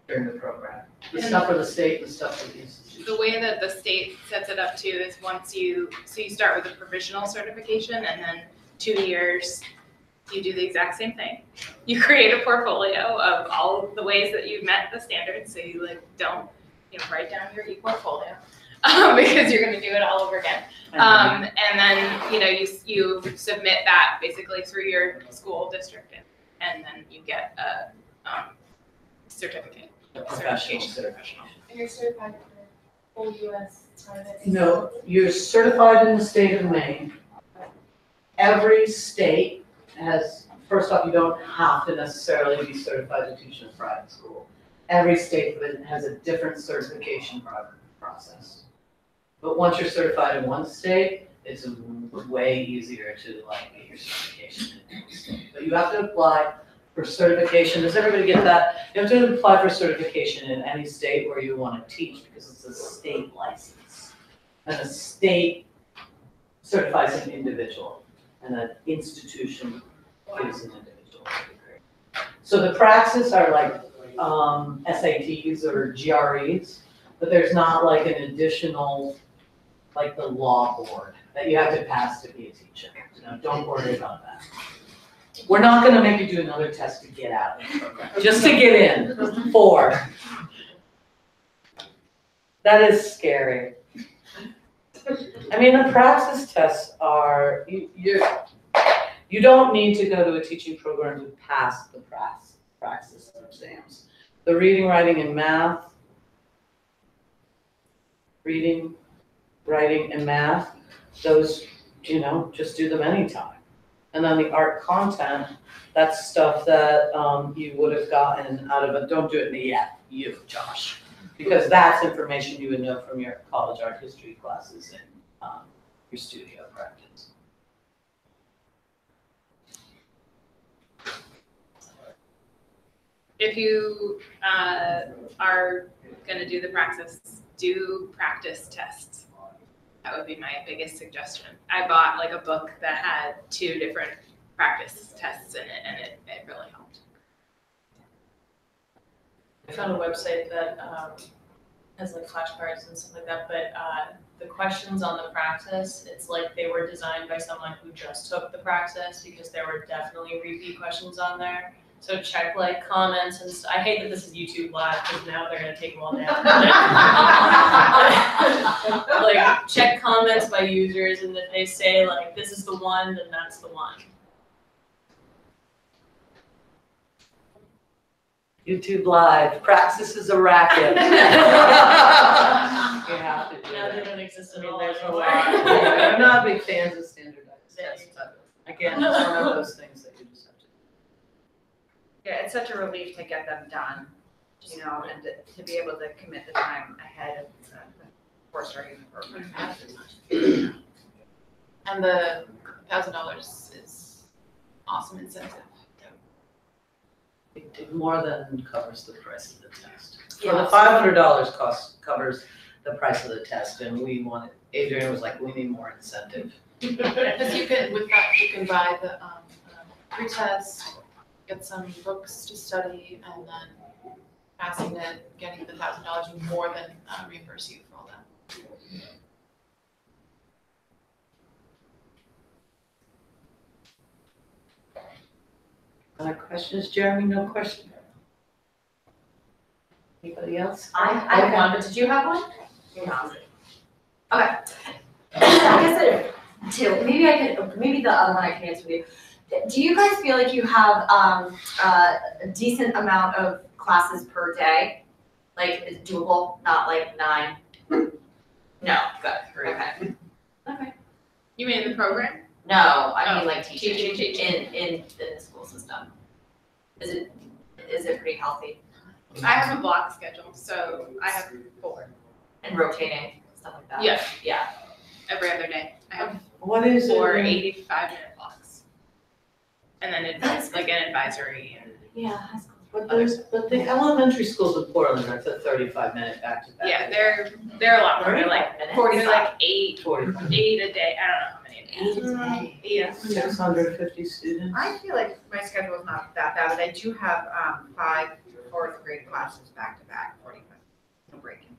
during the program. The stuff for the state, the stuff for the institution. The way that the state sets it up too is so you start with a provisional certification, and then 2 years you do the exact same thing. You create a portfolio of all of the ways that you've met the standards, so you don't write down your e-portfolio because you're going to do it all over again. And then you submit that basically through your school district, and then you get a certificate. Professional. And you're certified for full US private? No, you're certified in the state of Maine. Every state has, first off, you don't have to necessarily be certified to teach in a private school. Every state has a different certification process. But once you're certified in one state, it's way easier to get your certification in any state. But you have to apply for certification. Does everybody get that? You have to apply for certification in any state where you want to teach because it's a state license. And a state certifies an individual, and an institution gives an individual degree. So the Praxis are like SATs or GREs, but there's not like an additional, like the law board that you have to pass to be a teacher. Don't worry about that. We're not gonna make you do another test to get out of the program, just to get in, 4. That is scary. I mean, the Praxis tests are, you don't need to go to a teaching program to pass the Praxis exams. The reading, writing, and math, reading, writing, and math, those, just do them anytime. And then the art content, that's stuff that you would have gotten out of don't do it yet, you, Josh. Because that's information you would know from your college art history classes and your studio practice. If you are going to do the Praxis, do practice tests. That would be my biggest suggestion. I bought like a book that had 2 different practice tests in it, and it really helped. I found a website that has like flashcards and stuff like that, but the questions on the Praxis, it's like they were designed by someone who just took the Praxis because there were definitely repeat questions on there. So check like comments and I hate that this is YouTube live because now they're gonna take them all down. Like check comments by users, and if they say like this is the one, then that's the one. YouTube live, Praxis is a racket. You have to do Now it. they don't exist at all. There's a lot. I'm not big fans of standardized tests, but again, it's one of those things that you just have to do. Yeah, it's such a relief to get them done, and to be able to commit the time ahead of before starting the program. And the $1,000 is awesome incentive. It more than covers the price of the test. For Yeah. the $500 covers the price of the test, and Adrian was like, we need more incentive. Because you can, with that, you can buy the pre-test, get some books to study, and then passing it, getting the $1,000 will more than reimburse you for all that. Other questions, Jeremy? No question? Anybody else? I have one, but did you have one? No. Okay. I guess I have two. Maybe the other one I can answer for you. Do you guys feel like you have a decent amount of classes per day? Like, is it doable? Not like 9? No, good. Okay. Okay. You mean in the program? No, I mean like Teaching. in the school system. Is it pretty healthy? I have a block schedule, so I have 4. And rotating, stuff like that? Yeah. Yeah. Every other day. I have What is it? 4 85-minute blocks. And then like an advisory and Yeah, high school. But the elementary schools in Portland are to 35-minute back-to-back. yeah, they're a lot more. They're like 45. they're like 8 45. 8 a day. I don't know how many a day. Yeah. 650 students. I feel like my schedule is not that bad, but I do have 5 fourth grade classes back to back, 45, no breaking.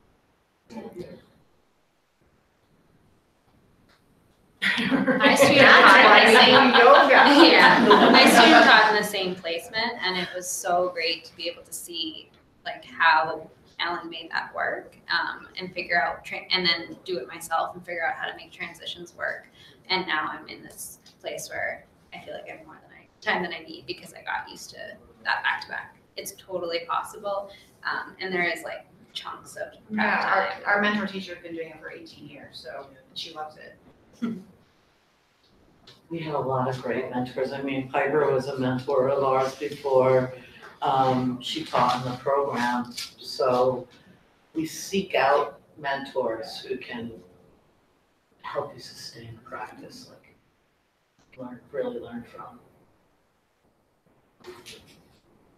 My student taught in the same yoga. Yeah, my student taught in the same placement, and it was so great to be able to see like how Ellen made that work, and figure out and then do it myself and figure out how to make transitions work. And now I'm in this place where I feel like I have more time than I need because I got used to that back to back. It's totally possible, and there is like chunks of prep Yeah, time. our mentor teacher has been doing it for 18 years, so she loves it. We had a lot of great mentors. I mean, Piper was a mentor of ours before she taught in the program. So we seek out mentors who can help you sustain the practice, like really learn from.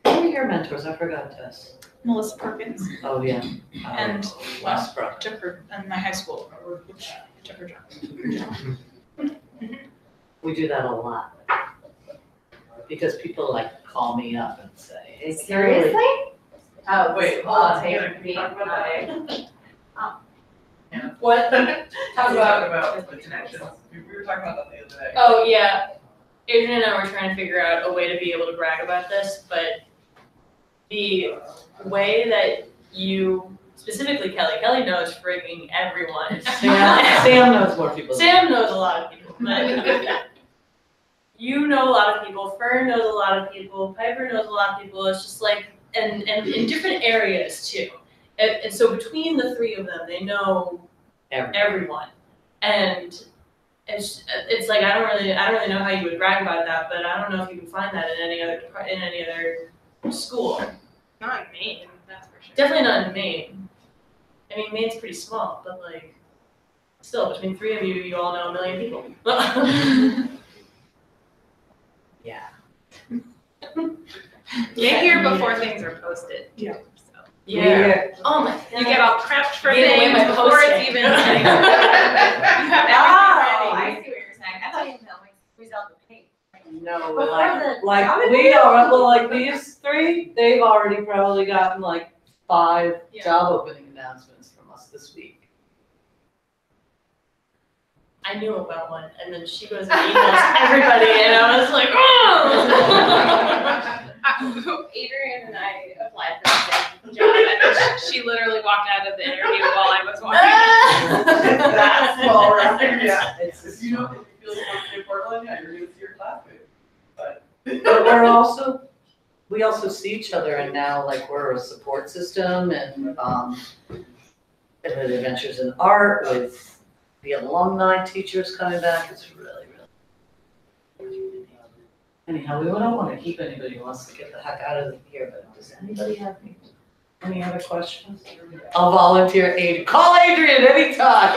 Who were your mentors? I forgot to ask. Melissa Perkins Oh, yeah. and Westbrook. took her in my high school, which took her job. We do that a lot. Because people like call me up and say, hey, Seriously? Carrie. Oh, Wait, hold on, Taylor, Taylor, talk about that. What? Talk about the connections. We were talking about that the other day. Oh, yeah. Adrian and I were trying to figure out a way to be able to brag about this, but the way that you, specifically Kelly knows frigging everyone. Sam knows more people. Sam knows a lot of people, but you know a lot of people, Fern knows a lot of people, Piper knows a lot of people. It's just like, and in different areas too. And so between the 3 of them, they know everyone. And it's like I don't really know how you would brag about that, but I don't know if you can find that in any other school. Not in Maine, that's for sure. Definitely not in Maine. I mean, Maine's pretty small, but like, still, between 3 of you, you all know a million people. Yeah. Get here before things are posted. Yeah. So. Yeah. Oh my god. You get all prepped for Gave away things my before posting. it's even like, you have Oh, everything I ready. see what you're saying. I thought you meant like squeeze out the paint. No, Before like we are, well, like these 3, they've already probably gotten like 5 job opening announcements from us this week. I knew about one, and then she goes and emails everybody, and I was like, oh! Adrian and I applied for the same job, and she literally walked out of the interview while I was walking. That's all right. Yeah. It's If you know, if you feel like you want to stay in Portland, yeah, you're gonna see your classmate. But But we also see each other, and now like we're a support system, and with Adventures in Art, with the alumni teachers coming back, it's really, really. Anyhow, we don't want to keep anybody who wants to get the heck out of here, but does anybody have any other questions? I'll volunteer aid. Call Adrian anytime.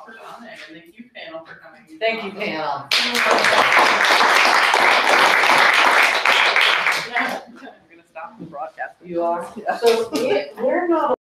all for coming, and thank you, panel, for coming. Thank you, panel. We're gonna stop the broadcast. You are? So we're not